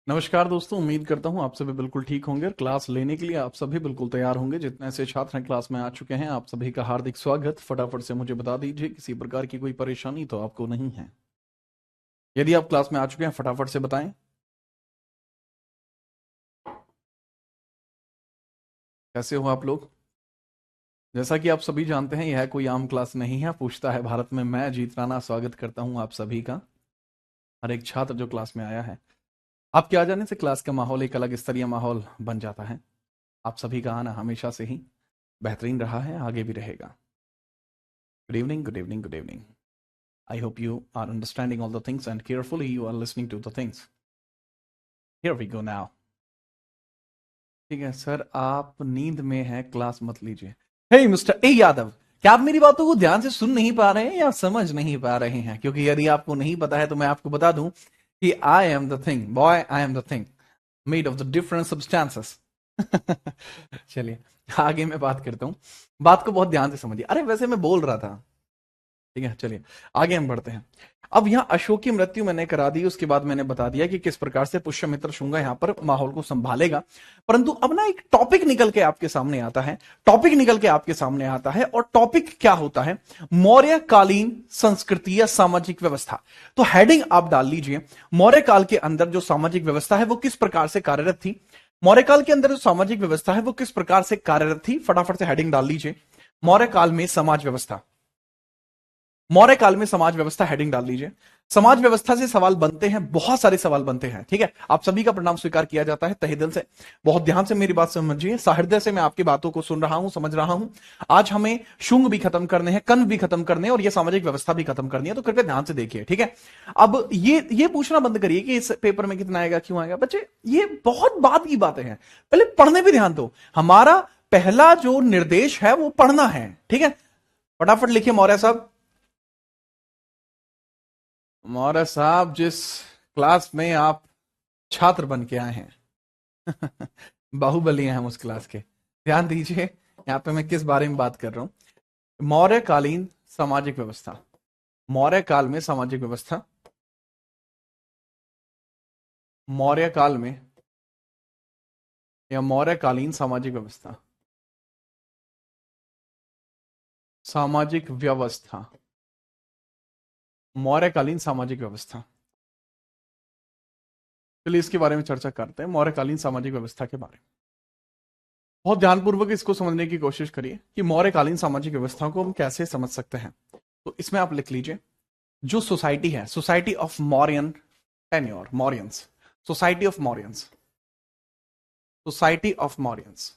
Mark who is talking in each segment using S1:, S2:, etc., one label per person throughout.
S1: नमस्कार दोस्तों, उम्मीद करता हूं आप सभी बिल्कुल ठीक होंगे और क्लास लेने के लिए आप सभी बिल्कुल तैयार होंगे। जितने ऐसे छात्र हैं क्लास में आ चुके हैं, आप सभी का हार्दिक स्वागत। फटाफट से मुझे बता दीजिए किसी प्रकार की कोई परेशानी तो आपको नहीं है। यदि आप क्लास में आ चुके हैं फटाफट से बताएं कैसे हो आप लोग। जैसा कि आप सभी जानते हैं, यह कोई आम क्लास नहीं है। पूछता है भारत में मैं जीत राणा स्वागत करता हूं आप सभी का, हर एक छात्र जो क्लास में आया है। आपके आ जाने से क्लास का माहौल एक अलग स्तरीय माहौल बन जाता है। आप सभी का आना हमेशा से ही बेहतरीन रहा है, आगे भी रहेगा। Good evening, good evening, good evening. I hope you are understanding all the things and carefully you are listening to the things. Here we go now. ठीक है सर, आप नींद में हैं, क्लास मत लीजिए। हे मिस्टर ए यादव, क्या आप मेरी बातों को ध्यान से सुन नहीं पा रहे हैं या समझ नहीं पा रहे हैं? क्योंकि यदि आपको नहीं पता है तो मैं आपको बता दूं कि I am the thing boy, I am the thing made of the different substances. चलिए आगे मैं बात करता हूं। बात को बहुत ध्यान से समझिए। अरे वैसे मैं बोल रहा था, ठीक है। चलिए आगे हम बढ़ते हैं। अब यहाँ अशोक की मृत्यु मैंने करा दी, उसके बाद मैंने बता दिया कि किस प्रकार से पुष्यमित्र शुंगा यहाँ पर माहौल को संभालेगा। परंतु अब ना एक टॉपिक निकल के आपके सामने आता है, टॉपिक निकल के आपके सामने आता है। और टॉपिक क्या होता है? मौर्यकालीन संस्कृति या सामाजिक व्यवस्था। तो हेडिंग आप डाल लीजिए, मौर्य काल के अंदर जो सामाजिक व्यवस्था है वो किस प्रकार से कार्यरत थी। मौर्य काल के अंदर जो सामाजिक व्यवस्था है वो किस प्रकार से कार्यरत थी। फटाफट से हेडिंग डाल लीजिए, मौर्य काल में समाज व्यवस्था। मौर्य काल में समाज व्यवस्था, हेडिंग डाल लीजिए। समाज व्यवस्था से सवाल बनते हैं, बहुत सारे सवाल बनते हैं। ठीक है, आप सभी का प्रणाम स्वीकार किया जाता है तहे दिल से। बहुत ध्यान से मेरी बात समझिए, सहृदय से मैं आपकी बातों को सुन रहा हूं, समझ रहा हूं। आज हमें शुंग भी खत्म करने हैं, कन भी खत्म करने हैं और ये सामाजिक व्यवस्था भी खत्म करनी है। तो कृपया ध्यान से देखिए, ठीक है। अब ये पूछना बंद करिए कि इस पेपर में कितना आएगा, क्यों आएगा। बच्चे ये बहुत बात की बातें हैं, पहले पढ़ने पे ध्यान दो। हमारा पहला जो निर्देश है वो पढ़ना है, ठीक है। फटाफट लिखिए मौर्य साहब। मौर्य साहब, जिस क्लास में आप छात्र बन के आए हैं बाहुबली हैं हम उस क्लास के। ध्यान दीजिए यहां पे मैं किस बारे में बात कर रहा हूं। मौर्यकालीन सामाजिक व्यवस्था, मौर्य काल में सामाजिक व्यवस्था, मौर्य काल में या मौर्यकालीन सामाजिक व्यवस्था, सामाजिक व्यवस्था, मौर्यकालीन सामाजिक व्यवस्था। चलिए इसके बारे में चर्चा करते हैं, मौर्यकालीन सामाजिक व्यवस्था के बारे में। बहुत ध्यानपूर्वक इसको समझने की कोशिश करिए कि मौर्यकालीन सामाजिक व्यवस्था को हम कैसे समझ सकते हैं। तो इसमें आप लिख लीजिए, जो सोसाइटी है, society of Mauryan tenure, Mauryans, society of Mauryans, society of Mauryans,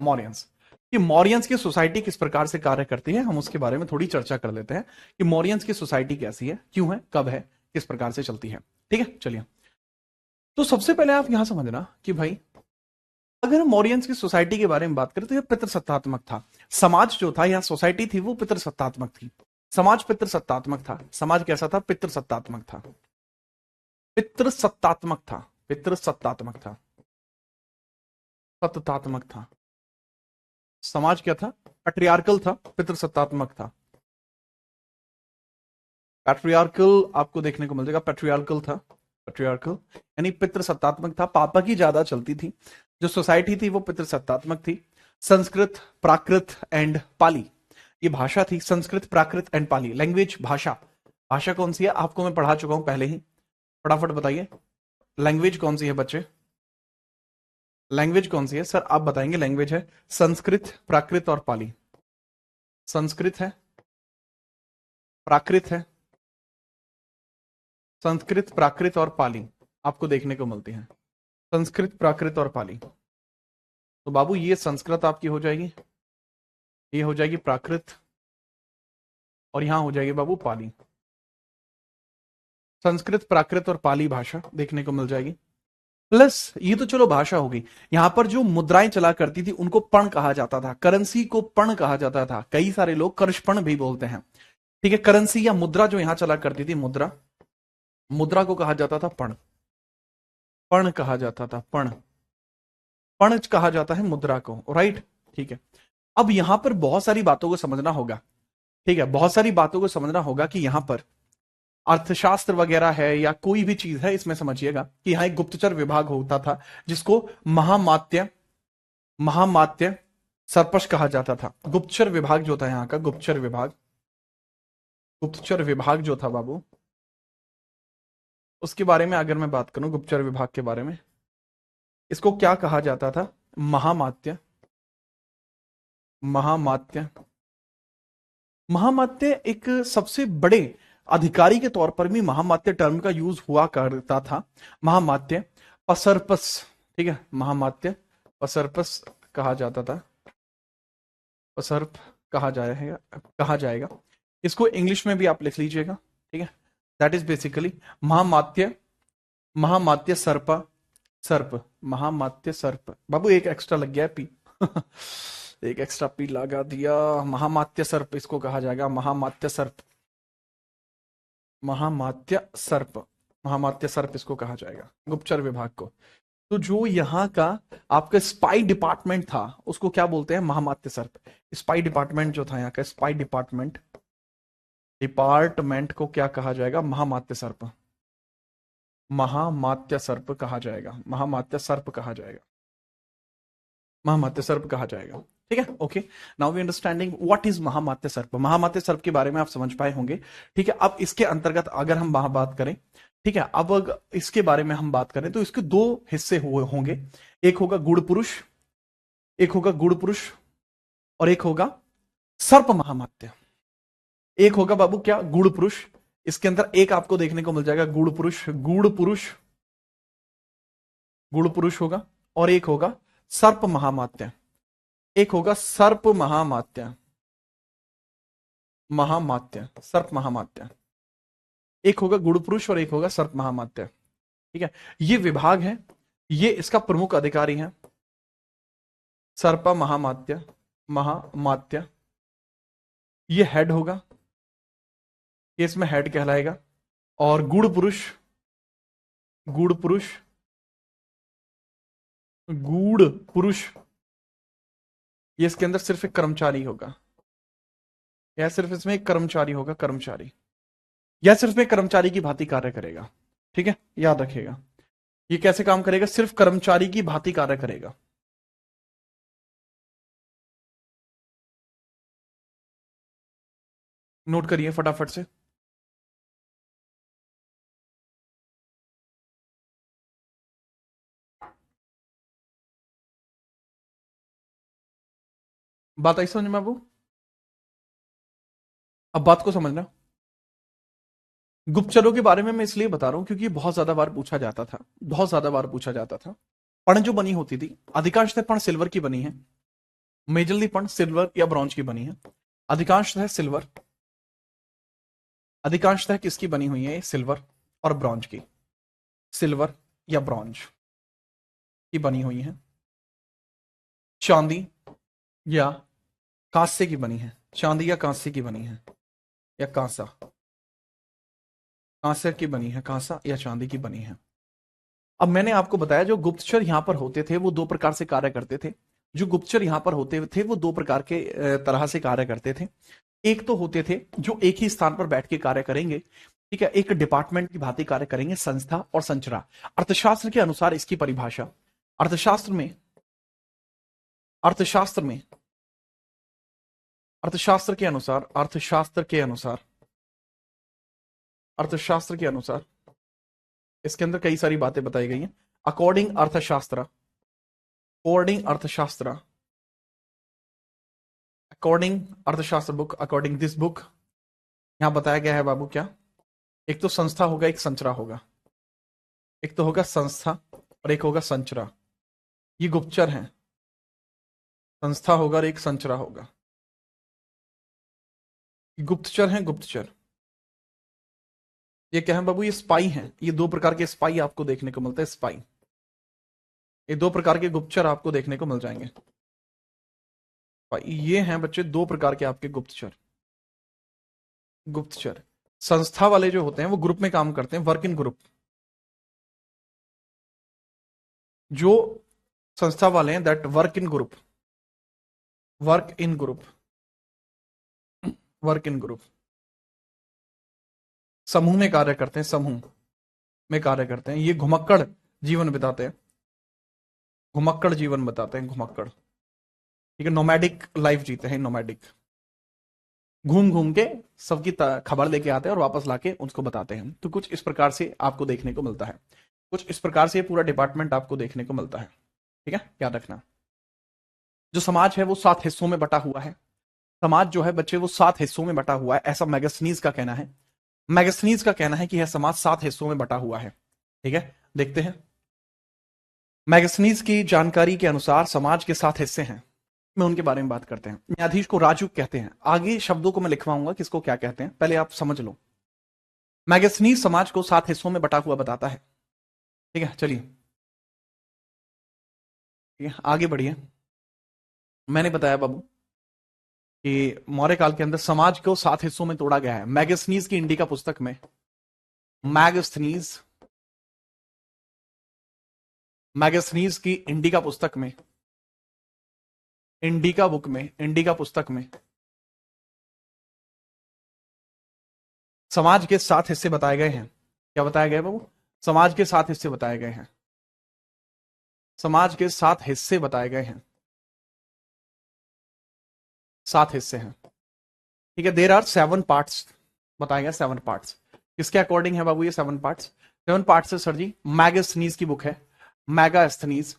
S1: Mauryans. कि मौर्यंस की सोसाइटी किस प्रकार से कार्य करती है, हम उसके बारे में थोड़ी चर्चा कर लेते हैं कि मौर्यंस की सोसाइटी कैसी है, क्यों है, कब है, किस प्रकार से चलती है। ठीक है, चलिए। तो सबसे पहले आप यहां समझना कि भाई अगर मौर्यंस की सोसाइटी के बारे में बात करें तो यह पितृसत्तात्मक था। समाज जो था या सोसाइटी थी वो पितृसत्तात्मक थी। समाज पितृसत्तात्मक था। समाज कैसा था? पितृसत्तात्मक था। पितृसत्तात्मक था, पितृसत्तात्मक था, सत्तात्मक था। समाज क्या था? पैट्रियार्कल था, पितृसत्तात्मक था। पैट्रियार्कल आपको देखने को मिल जाएगा, पैट्रियार्कल था, पैट्रियार्कल यानी पितृसत्तात्मक था। पापा की ज्यादा चलती थी। जो सोसाइटी थी वो पितृसत्तात्मक थी। संस्कृत, प्राकृत एंड पाली, ये भाषा थी। संस्कृत, प्राकृत एंड पाली, लैंग्वेज, भाषा। भाषा कौन सी है आपको मैं पढ़ा चुका हूं पहले ही, फटाफट बताइए। लैंग्वेज कौन सी है बच्चे? लैंग्वेज कौन सी है सर? आप बताएंगे। लैंग्वेज है संस्कृत, प्राकृत और पाली। संस्कृत है, प्राकृत है, संस्कृत, प्राकृत और पाली आपको देखने को मिलती है। संस्कृत, प्राकृत और पाली। तो बाबू ये संस्कृत आपकी हो जाएगी, ये हो जाएगी प्राकृत और यहां हो जाएगी बाबू पाली। संस्कृत, प्राकृत और पाली भाषा देखने को मिल जाएगी। प्लस ये तो चलो भाषा होगी, यहां पर जो मुद्राएं चला करती थी उनको पण कहा जाता था। करेंसी को पण कहा जाता था। कई सारे लोग कर्षपण भी बोलते हैं, ठीक है। करेंसी या मुद्रा जो यहां चला करती थी, मुद्रा, मुद्रा को कहा जाता था पण, पण कहा जाता था, पण, पण कहा जाता है मुद्रा को, राइट, ठीक है। अब यहां पर बहुत सारी बातों को समझना होगा, ठीक है। बहुत सारी बातों को समझना होगा कि यहां पर अर्थशास्त्र वगैरह है या कोई भी चीज है, इसमें समझिएगा कि यहाँ एक गुप्तचर विभाग होता था जिसको महामात्य महामात्य सरपश कहा जाता था। गुप्तचर विभाग जो था यहाँ का, गुप्तचर विभाग जो था बाबू, उसके बारे में अगर मैं बात करूं, गुप्तचर विभाग के बारे में, इसको क्या कहा जाता था? महामात्य महामात्य महामात्य एक सबसे बड़े अधिकारी के तौर पर भी महामात्य टर्म का यूज हुआ करता था। महामात्य पसरपस, ठीक है, महामात्य पसरपस कहा जाता था, पसर्प कहा जाएगा। इसको इंग्लिश में भी आप लिख लीजिएगा, ठीक है। दैट इज बेसिकली महामात्य सर्प, महामात्य सर्प। बाबू एक एक्स्ट्रा लग गया है पी एक एक्स्ट्रा पी लगा दिया। महामात्य सर्प इसको कहा जाएगा, महामात्य सर्प, महामात्य सर्प इसको कहा जाएगा, गुप्तचर विभाग को। तो जो यहाँ का आपका स्पाई डिपार्टमेंट था उसको क्या बोलते हैं? महामात्य सर्प। स्पाई डिपार्टमेंट जो था यहाँ का, स्पाई डिपार्टमेंट को क्या कहा जाएगा? महामात्य सर्प, महामात्य सर्प कहा जाएगा, महामात्य सर्प कहा जाएगा, महामात्य सर्प कहा जाएगा। ठीक है, okay. Now we understanding what is महामात्य सर्प। महामात्य सर्प के बारे में आप समझ पाए होंगे, ठीक है। अब इसके अंतर्गत अगर हम बात करें, ठीक है, अब इसके बारे में हम बात करें तो इसके दो हिस्से होंगे। एक होगा गुड़ पुरुष, और एक होगा सर्प महामात्य। एक होगा बाबू क्या? गुड़ पुरुष। इसके अंदर एक आपको देखने को मिल जाएगा गुड़ पुरुष होगा, और एक होगा सर्प महामात्य। सर्प महामात्य। एक होगा गुड़ पुरुष और एक होगा सर्प महामात्य, ठीक है। ये विभाग है, ये इसका प्रमुख अधिकारी है सर्प महामात्य। ये हेड होगा, ये इसमें हेड कहलाएगा। और गुड़ पुरुष ये इसके अंदर सिर्फ एक कर्मचारी होगा, या सिर्फ इसमें एक कर्मचारी होगा, या सिर्फ एक कर्मचारी की भांति कार्य करेगा, ठीक है, याद रखिएगा। ये कैसे काम करेगा? सिर्फ कर्मचारी की भांति कार्य करेगा। नोट करिए फटाफट से। बात आई समझ में बाबू? अब बात को समझना। गुप्तचरों के बारे में मैं इसलिए बता रहा हूं क्योंकि बहुत ज्यादा बार पूछा जाता था। पण जो बनी होती थी, अधिकांशतः पण सिल्वर की बनी है, मेजरली पण सिल्वर या ब्रॉन्ज की बनी है। अधिकांशतः किसकी बनी हुई है? सिल्वर और ब्रॉन्ज की, सिल्वर या ब्रॉन्ज की बनी हुई है। चांदी या कांसे की बनी है, चांदी या कांसे की बनी है, या कांसा की बनी है, कांसा या चांदी की बनी है। अब मैंने आपको बताया जो गुप्तचर यहां पर होते थे वो दो प्रकार से कार्य करते थे। जो गुप्तचर यहां पर होते थे वो दो प्रकार के तरह से कार्य करते थे। एक तो होते थे जो एक ही स्थान पर बैठ के कार्य करेंगे, ठीक है, एक डिपार्टमेंट की भांति कार्य करेंगे, संस्था और संचरा। अर्थशास्त्र के अनुसार इसकी परिभाषा, अर्थशास्त्र के अनुसार इसके अंदर कई सारी बातें बताई गई हैं। अकॉर्डिंग अर्थशास्त्र बुक, अकॉर्डिंग दिस बुक, यहां बताया गया है बाबू क्या? एक तो संस्था होगा, एक संचरा होगा। एक तो होगा संस्था और एक होगा संचरा। ये गुप्तचर हैं, संस्था होगा और एक संचरा होगा। गुप्तचर हैं, ये क्या है बाबू? ये स्पाई हैं। ये दो प्रकार के स्पाई आपको देखने को मिलता है, स्पाई। ये दो प्रकार के गुप्तचर आपको देखने को मिल जाएंगे। ये हैं बच्चे दो प्रकार के आपके गुप्तचर। संस्था वाले जो होते हैं वो ग्रुप में काम करते हैं, वर्क इन ग्रुप। जो संस्था वाले हैं दैट वर्क इन ग्रुप। समूह में कार्य करते हैं, समूह में कार्य करते हैं। ये घुमक्कड़ जीवन बिताते हैं, घुमक्कड़ जीवन बताते हैं, घुमक्कड़, ठीक है, नोमैडिक लाइफ जीते हैं, नोमैडिक, घूम घूम के सबकी खबर लेके आते हैं और वापस लाके उसको बताते हैं। तो कुछ इस प्रकार से आपको देखने को मिलता है, कुछ इस प्रकार से पूरा डिपार्टमेंट आपको देखने को मिलता है, ठीक है, याद रखना। जो समाज है वो 7 हिस्सों में बटा हुआ है, समाज जो है बच्चे वो 7 हिस्सों में बटा हुआ है, ऐसा मैगस्थनीज का कहना है। मैगस्थनीज का कहना है कि यह समाज 7 हिस्सों में बटा हुआ है, ठीक है, देखते हैं। मैगस्थनीज की जानकारी के अनुसार समाज के 7 हिस्से हैं, में उनके बारे में बात करते हैं। न्यायाधीश को राजयुग कहते हैं, आगे शब्दों को मैं लिखवाऊंगा किसको क्या कहते हैं, पहले आप समझ लो। मैगस्थनीज समाज को 7 हिस्सों में बटा हुआ बताता है, ठीक है, चलिए, ठीक है, आगे बढ़िए। मैंने बताया बाबू कि मौर्य काल के अंदर समाज को 7 हिस्सों में तोड़ा गया है। मैगस्थनीज की इंडिका पुस्तक में, मैगस्थनीज मैगस्थनीज की इंडिका पुस्तक में, इंडिका बुक में, इंडिका पुस्तक में समाज के 7 हिस्से बताए गए हैं। क्या बताया गया बाबू? समाज के 7 हिस्से बताए गए हैं, समाज के 7 हिस्से बताए गए हैं, 7 हिस्से हैं, ठीक है। देर आर 7 पार्ट्स बताए गए, 7 पार्ट्स। किसके अकॉर्डिंग है बाबू ये 7 पार्ट्स? 7 पार्ट्स है सर जी, मैगस्थनीज की बुक है, मैगास्थनीज,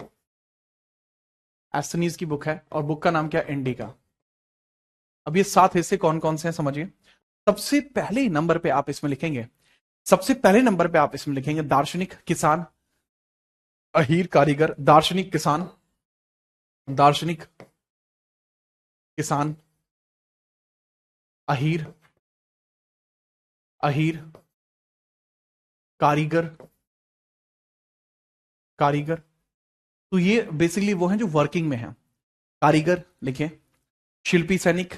S1: एस्थनीज की बुक है, और बुक का नाम क्या? इंडिका। अब ये 7 हिस्से कौन कौन से हैं समझिए। सबसे पहले नंबर पे आप इसमें लिखेंगे, सबसे पहले नंबर पे आप इसमें लिखेंगे दार्शनिक, किसान, अहीर, कारीगर, दार्शनिक, किसान, दार्शनिक, किसान, अहीर, अहीर, कारीगर, कारीगर। तो ये बेसिकली वो हैं जो वर्किंग में हैं। कारीगर लिखें, शिल्पी सैनिक,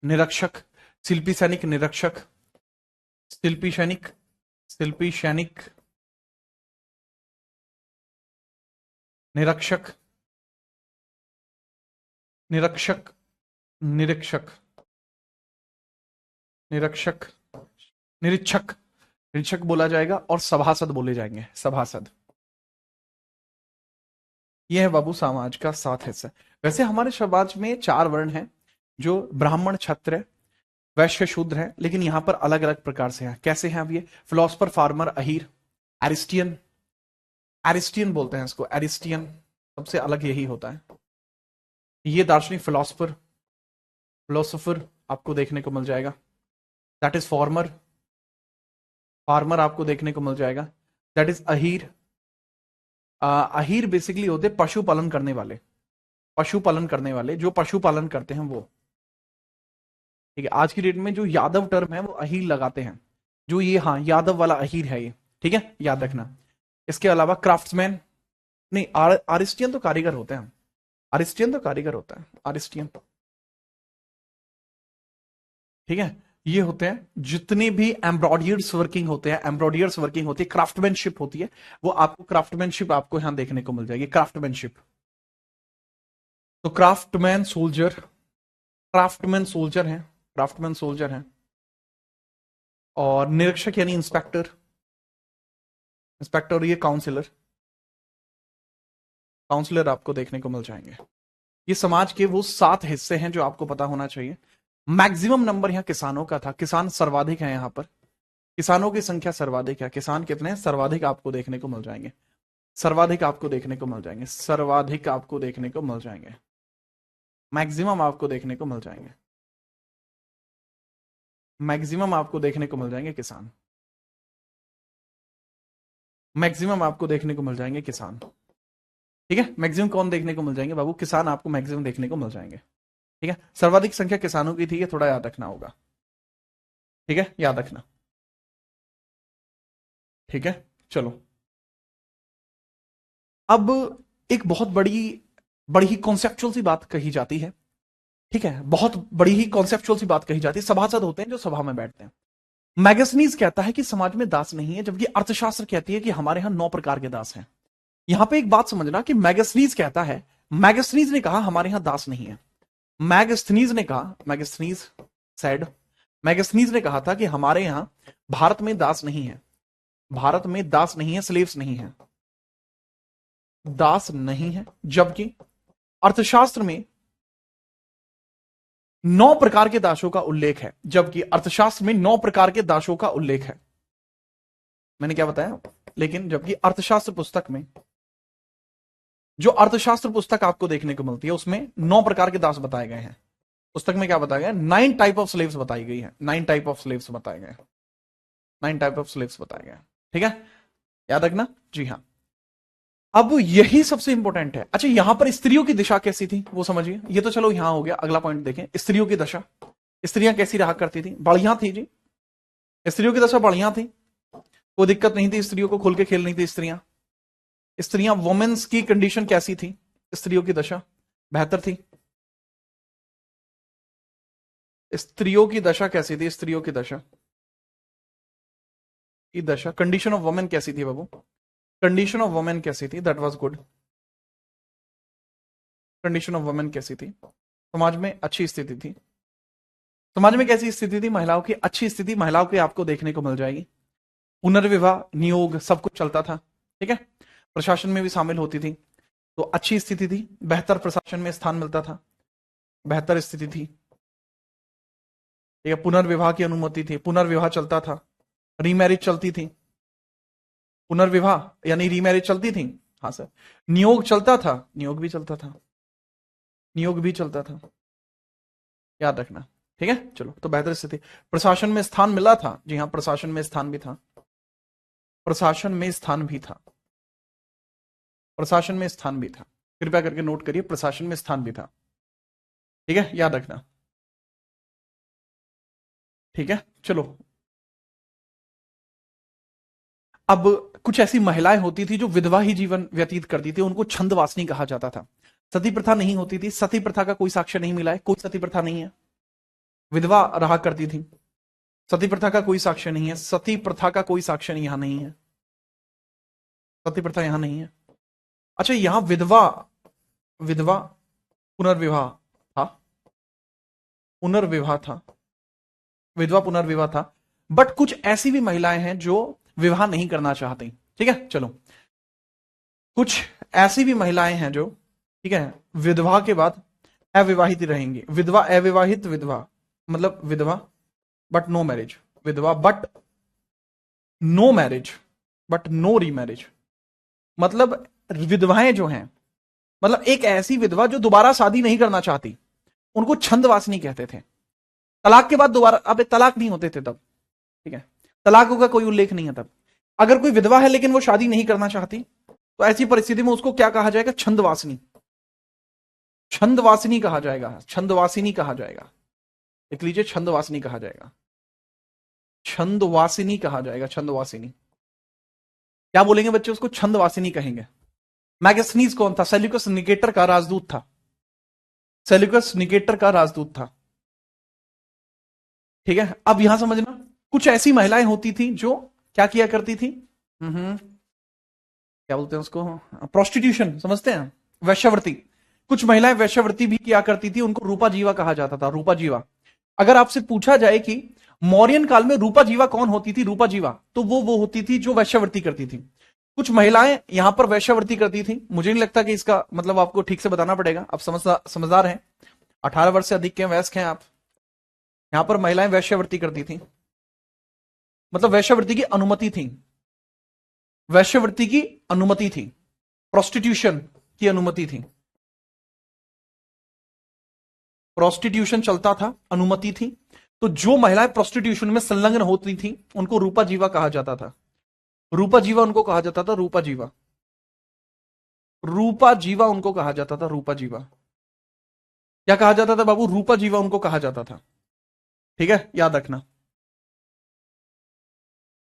S1: निरीक्षक, शिल्पी सैनिक, निरीक्षक, शिल्पी सैनिक, शिल्पी सैनिक, निरीक्षक, निरीक्षक, निरीक्षक, निरीक्षक, निरीक्षक, निरीक्षक बोला जाएगा, और सभासद बोले जाएंगे, सभासद। यह है बाबू समाज का 7 हिस्सा। वैसे हमारे समाज में 4 वर्ण हैं, जो ब्राह्मण, क्षत्रिय, वैश्य, शूद्र है, लेकिन यहां पर अलग अलग प्रकार से हैं। कैसे हैं अब ये? फिलोसफर, फार्मर, अहीर, एरिस्टियन, एरिस्टियन बोलते हैं इसको, एरिस्टियन, सबसे अलग यही होता है। ये दार्शनिक, फिलोसफर, फिलोसफर आपको देखने को मिल जाएगा, दैट इज फार्मर, फार्मर आपको देखने को मिल जाएगा, that is Ahir. Ahir basically होते पशुपालन करने वाले, पशुपालन करने वाले, जो पशुपालन करते हैं वो, ठीक है। आज की डेट में जो यादव टर्म है वो अहीर लगाते हैं, जो ये, हाँ, यादव वाला अहीर है ये, ठीक है, याद रखना। इसके अलावा क्राफ्ट्समैन, नहीं, आरिस्टियन तो कारीगर होते हैं, आरिस्टियन तो कारीगर होता है, आरिस्टियन, ठीक है। ये होते हैं जितने भी एम्ब्रॉयडर्स वर्किंग होते हैं, एम्ब्रॉयडर्स वर्किंग होती है, क्राफ्टमैनशिप होती है, वो आपको क्राफ्टमैनशिप आपको यहां देखने को मिल जाएगी, क्राफ्टमैनशिप। तो क्राफ्टमैन सोल्जर, क्राफ्टमैन सोल्जर हैं, क्राफ्टमैन सोल्जर हैं। और निरीक्षक यानी इंस्पेक्टर, इंस्पेक्टर, ये काउंसिलर, काउंसिलर आपको देखने को मिल जाएंगे। ये समाज के वो 7 हिस्से हैं जो आपको पता होना चाहिए। मैक्सिमम नंबर यहां किसानों का था, किसान सर्वाधिक है यहां पर, किसानों की संख्या सर्वाधिक है। किसान कितने हैं? सर्वाधिक आपको देखने को मिल जाएंगे, सर्वाधिक आपको देखने को मिल जाएंगे, सर्वाधिक आपको देखने को मिल जाएंगे, मैक्सिमम आपको देखने को मिल जाएंगे, मैक्सिमम आपको देखने को मिल जाएंगे किसान, मैक्सिमम आपको देखने को मिल जाएंगे किसान, ठीक है। मैक्सिमम कौन देखने को मिल जाएंगे बाबू? किसान आपको मैक्सिमम देखने को मिल जाएंगे, ठीक है। सर्वाधिक संख्या किसानों की थी, ये थोड़ा याद रखना होगा, ठीक है, याद रखना, ठीक है। चलो, अब एक बहुत बड़ी बड़ी ही कॉन्सेप्चुअल सी बात कही जाती है, ठीक है, बहुत बड़ी ही कॉन्सेप्चुअल सी बात कही जाती है। सभासद होते हैं जो सभा में बैठते हैं। मैगस्थनीज कहता है कि समाज में दास नहीं है, जबकि अर्थशास्त्र कहती है कि हमारे यहां 9 प्रकार के दास हैं। यहां पे एक बात समझना कि मैगस्थनीज कहता है, मैगस्थनीज ने कहा हमारे यहां दास नहीं है, मैगस्थनीज ने कहा, मैगस्थनीज सेड मैगस्थनीज ने कहा था कि हमारे यहां भारत में दास नहीं है, भारत में दास नहीं है, स्लेव्स नहीं है, दास नहीं है। जबकि अर्थशास्त्र में 9 प्रकार के दासों का उल्लेख है, जबकि अर्थशास्त्र में 9 प्रकार के दासों का उल्लेख है। मैंने क्या बताया? लेकिन जबकि अर्थशास्त्र पुस्तक में, जो अर्थशास्त्र पुस्तक आपको देखने को मिलती है, उसमें 9 प्रकार के दास बताए गए हैं। पुस्तक में क्या बताया गया? 9 टाइप ऑफ स्लेव्स बताई गई है, 9 टाइप ऑफ स्लेव्स बताए गए, 9 टाइप ऑफ स्लेव्स बताए गए। ठीक है, याद रखना। जी हाँ, अब यही सबसे इंपॉर्टेंट है। अच्छा, यहां पर स्त्रियों की दिशा कैसी थी वो समझिए। ये तो चलो यहां हो गया, अगला पॉइंट देखें, स्त्रियों की दशा। स्त्रियां कैसी रहा करती थी? बढ़िया थी जी, स्त्रियों की दशा बढ़िया थी, कोई दिक्कत नहीं थी, स्त्रियों को खुल के खेल नहीं थी स्त्रियां। स्त्रियां, वुमेन्स की कंडीशन कैसी थी? स्त्रियों की दशा बेहतर थी। स्त्रियों की दशा कैसी थी? स्त्रियों की दशा कंडीशन ऑफ वुमेन कैसी थी बाबू? कंडीशन ऑफ वुमेन कैसी थी? That was good. Condition of women कैसी थी? समाज में अच्छी स्थिति थी। समाज में कैसी स्थिति थी? महिलाओं की अच्छी स्थिति महिलाओं की आपको देखने को मिल जाएगी। पुनर्विवाह, नियोग, सब कुछ चलता था। ठीक है, प्रशासन में भी शामिल होती थी, तो अच्छी स्थिति थी, बेहतर प्रशासन में स्थान मिलता था, बेहतर स्थिति थी। ठीक है, पुनर्विवाह की अनुमति थी, पुनर्विवाह चलता था, रीमैरिज चलती थी। पुनर्विवाह यानी रीमैरिज चलती थी। हाँ सर। नियोग चलता था, नियोग भी चलता था, नियोग भी चलता था, याद रखना। ठीक है, चलो, तो बेहतर स्थिति। प्रशासन में स्थान मिला था, जी हाँ, प्रशासन में स्थान भी था, प्रशासन में स्थान भी था, प्रशासन में स्थान भी था। कृपया करके नोट करिए, प्रशासन में स्थान भी था। ठीक है, याद रखना। ठीक है, चलो। अब कुछ ऐसी महिलाएं होती थी जो विधवा ही जीवन व्यतीत करती थी, उनको छंदवासिनी कहा जाता था। सती प्रथा नहीं होती थी, सती प्रथा का कोई साक्ष्य नहीं मिला है, कोई सती प्रथा नहीं है, विधवा रहा करती थी। सती प्रथा का कोई साक्ष्य नहीं है, सती प्रथा का कोई साक्ष्य यहां नहीं है, सती प्रथा यहां नहीं है। अच्छा, यहां विधवा, विधवा पुनर्विवाह था, पुनर्विवाह था, विधवा पुनर्विवाह था। बट कुछ ऐसी भी महिलाएं हैं जो विवाह नहीं करना चाहती। ठीक है, चलो, कुछ ऐसी भी महिलाएं हैं जो, ठीक है, विधवा के बाद अविवाहित रहेंगी। विधवा, अविवाहित विधवा, मतलब विधवा बट नो मैरिज, विधवा but no marriage, but no remarriage. मतलब विधवाएं जो हैं, मतलब एक ऐसी विधवा जो दोबारा शादी नहीं करना चाहती, उनको छंदवासिनी कहते थे। तलाक के बाद दोबारा, अब तलाक नहीं होते थे तब, ठीक है, तलाक का कोई उल्लेख नहीं है तब। अगर कोई विधवा है लेकिन वो शादी नहीं करना चाहती, तो ऐसी परिस्थिति में उसको क्या कहा जाएगा? छंदवासिनी, छंदवासिनी कहा जाएगा, छंदवासिनी कहा जाएगा। लिख लीजिए, छंदवासिनी कहा जाएगा, छंदवासिनी कहा जाएगा, छंदवासिनी। क्या बोलेंगे बच्चे? उसको छंदवासिनी कहेंगे। मैगस्थनीज कौन था? सेल्यूकस निकेटर का राजदूत था, सेल्यूकस निकेटर का राजदूत था। ठीक है, अब यहां समझना, कुछ ऐसी महिलाएं होती थी जो क्या किया करती थी? क्या बोलते हैं उसको? प्रोस्टिट्यूशन, समझते हैं, वैश्यवृत्ति। कुछ महिलाएं वैश्यवृत्ति भी किया करती थी, उनको रूपा जीवा कहा जाता था, रूपा जीवा। अगर आपसे पूछा जाए कि मौर्यन काल में रूपा जीवा कौन होती थी, रूपा जीवा, तो वो होती थी जो वैश्यवृत्ति करती थी। कुछ महिलाएं यहां पर वैश्यवृत्ति करती थी। मुझे नहीं लगता कि इसका मतलब आपको ठीक से बताना पड़ेगा, आप समझदार हैं, 18 वर्ष से अधिक के वयस्क हैं आप। यहां पर महिलाएं वैश्यवृत्ति करती थी, मतलब वैश्यवृत्ति की अनुमति थी, वैश्यवृत्ति की अनुमति थी, प्रोस्टिट्यूशन की अनुमति थी, प्रोस्टिट्यूशन चलता था, अनुमति थी। तो जो महिलाएं प्रोस्टिट्यूशन में संलग्न होती थी उनको रूपा जीवा कहा जाता था, रूपा जीवा उनको कहा जाता था, रूपा जीवा, रूपा जीवा उनको कहा जाता था, रूपा जीवा। क्या कहा जाता था बाबू? रूपा जीवा उनको कहा जाता था। ठीक है, याद रखना।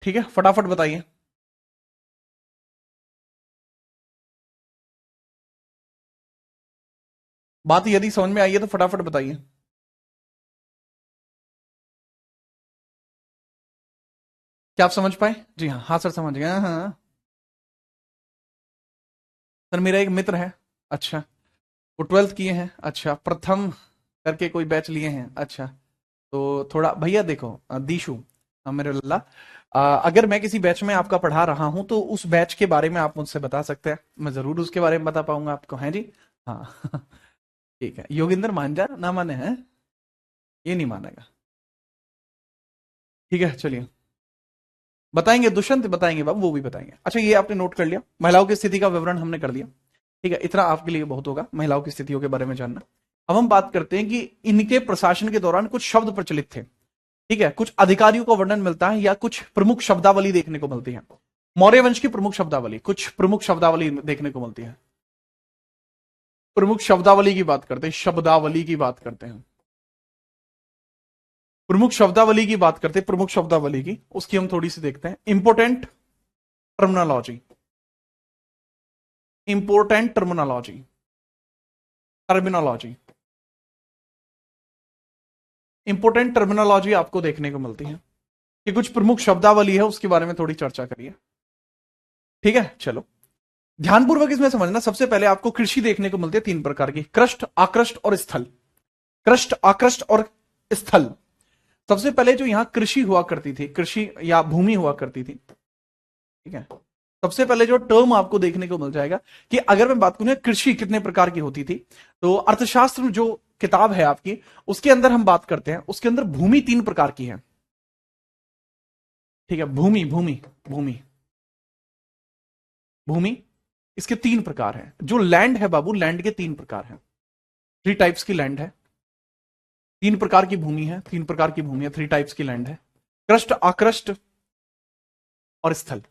S1: ठीक है, फटाफट बताइए। बात यदि समझ में आई है तो फटाफट बताइए। क्या आप समझ पाए? जी हाँ, हाँ सर समझ गए, हाँ हाँ। सर मेरा एक मित्र है, अच्छा, वो 12th किए हैं, अच्छा, प्रथम करके कोई बैच लिए हैं, अच्छा, तो थोड़ा भैया देखो दीशु, मेरे लल्ला, अगर मैं किसी बैच में आपका पढ़ा रहा हूं तो उस बैच के बारे में आप मुझसे बता सकते हैं, मैं जरूर उसके बारे में बता पाऊंगा आपको, है जी। हाँ ठीक है, योगिंदर मान जा ना माने हैं, ये नहीं मानेगा। ठीक है चलिए, बताएंगे दुष्यंत, बताएंगे बाबू, वो भी बताएंगे। अच्छा ये आपने नोट कर लिया, महिलाओं की स्थिति का विवरण हमने कर दिया। ठीक है, इतना आपके लिए बहुत होगा महिलाओं की स्थितियों के बारे में जानना। अब हम बात करते हैं कि इनके प्रशासन के दौरान कुछ शब्द प्रचलित थे। ठीक है, कुछ अधिकारियों का वर्णन मिलता है या कुछ प्रमुख शब्दावली देखने को मिलती है। मौर्य वंश की प्रमुख शब्दावली, कुछ प्रमुख शब्दावली देखने को मिलती है। प्रमुख शब्दावली की बात करते हैं, शब्दावली की बात करते हैं, प्रमुख शब्दावली की बात करते हैं, प्रमुख शब्दावली की, उसकी हम थोड़ी सी देखते हैं। Important terminology, important terminology, terminology, important terminology आपको देखने को मिलती है कि कुछ प्रमुख शब्दावली है, उसके बारे में थोड़ी चर्चा करिए। ठीक है चलो, ध्यानपूर्वक इसमें समझना। सबसे पहले आपको कृषि देखने को मिलती है तीन प्रकार की, कृष्ट, आकृष्ट और स्थल। कृष्ट, आकृष्ट और स्थल। सबसे पहले जो यहां कृषि हुआ करती थी, कृषि या भूमि हुआ करती थी, ठीक है, सबसे पहले जो टर्म आपको देखने को मिल जाएगा कि अगर मैं बात करूं कृषि कितने प्रकार की होती थी, तो अर्थशास्त्र जो किताब है आपकी, उसके अंदर हम बात करते हैं, उसके अंदर भूमि तीन प्रकार की है। ठीक है, भूमि भूमि भूमि भूमि, इसके तीन प्रकार हैं। जो लैंड है बाबू, लैंड के तीन प्रकार हैं, थ्री टाइप्स की लैंड है, तीन प्रकार की भूमि है, तीन प्रकार की भूमि है, थ्री टाइप्स की लैंड है, कृष्ट, आकृष्ट और स्थल।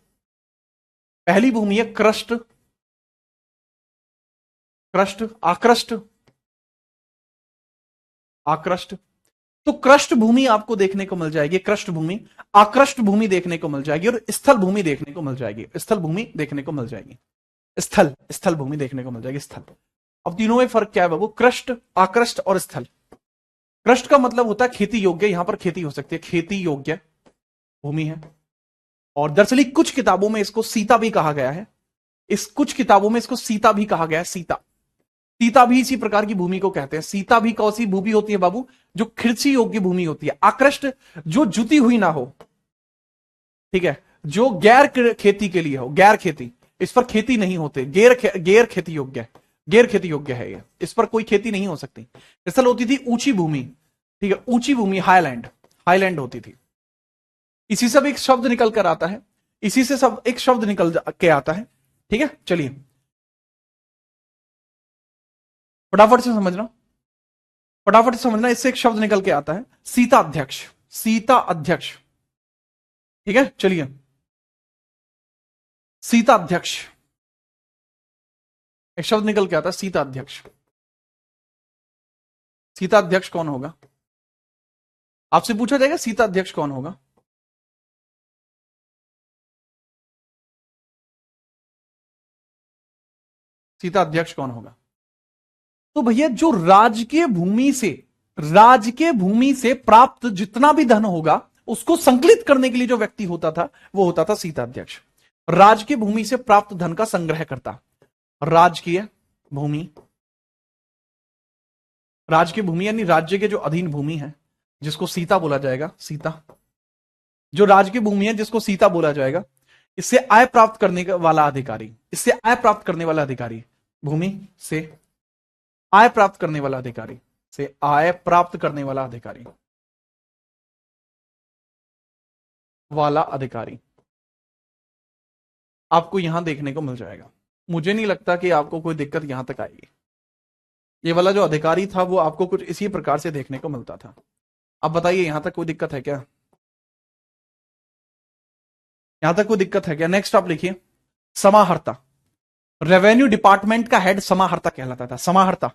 S1: पहली भूमि है कृष्ट, कृष्ट, आकृष्ट, आकृष्ट। तो कृष्ट भूमि आपको देखने को मिल जाएगी, कृष्ट भूमि, आकृष्ट भूमि देखने को मिल जाएगी और स्थल भूमि देखने को मिल जाएगी, स्थल भूमि देखने को मिल जाएगी, स्थल, स्थल भूमि देखने को मिल जाएगी, स्थल। अब तीनों में फर्क क्या है बाबू, कृष्ट, आकृष्ट और स्थल। कृष्ट का मतलब होता है खेती योग्य, यहां पर खेती हो सकती है, खेती योग्य भूमि है। और दरअसल कुछ किताबों में इसको सीता भी कहा गया है, इस कुछ किताबों में इसको सीता भी कहा गया है, सीता, सीता भी इसी प्रकार की भूमि को कहते हैं। सीता भी कौन सी भूमि होती है बाबू, जो कृषि योग्य भूमि होती है। आकृष्ट जो जुती हुई ना हो, ठीक है, जो गैर खेती के लिए हो, गैर खेती, इस पर खेती नहीं होते, गैर खेती योग्य है, गैर खेती योग्य है ये, इस पर कोई खेती नहीं हो सकती। स्थल होती थी ऊंची भूमि, ठीक है, ऊंची भूमि, हाईलैंड, हाईलैंड होती थी। इसी से भी एक शब्द निकल कर आता है, इसी से सब एक शब्द निकल के आता है। ठीक है चलिए, फटाफट से समझना, फटाफट से समझना, इससे एक शब्द निकल के आता है, सीता अध्यक्ष, सीता अध्यक्ष। ठीक है चलिए, सीता अध्यक्ष, एक शब्द निकल के आता है सीता अध्यक्ष। सीता अध्यक्ष कौन होगा, आपसे पूछा जाएगा सीता अध्यक्ष कौन होगा। सीता अध्यक्ष कौन होगा, तो भैया जो राजकीय भूमि से, राजकीय भूमि से प्राप्त जितना भी धन होगा उसको संकलित करने के लिए जो व्यक्ति होता था वो होता था सीता अध्यक्ष। राजकीय भूमि से प्राप्त धन का संग्रह करता, राजकीय भूमि, राजकीय भूमि यानी राज्य के जो अधीन भूमि है जिसको सीता बोला जाएगा, सीता, जो राजकीय भूमि है जिसको सीता बोला जाएगा, इससे आय प्राप्त करने वाला अधिकारी, इससे आय प्राप्त करने वाला अधिकारी, भूमि से आय प्राप्त करने वाला अधिकारी, से आय प्राप्त करने वाला अधिकारी, वाला अधिकारी आपको यहां देखने को मिल जाएगा। मुझे नहीं लगता कि आपको कोई दिक्कत यहां तक आएगी। ये वाला जो अधिकारी था वो आपको कुछ इसी प्रकार से देखने को मिलता था। अब बताइए यहां तक कोई दिक्कत है क्या, यहां तक कोई दिक्कत है क्या। नेक्स्ट आप लिखिए, समाहर्ता, रेवेन्यू डिपार्टमेंट का हेड समाहर्ता कहलाता था, समाहर्ता,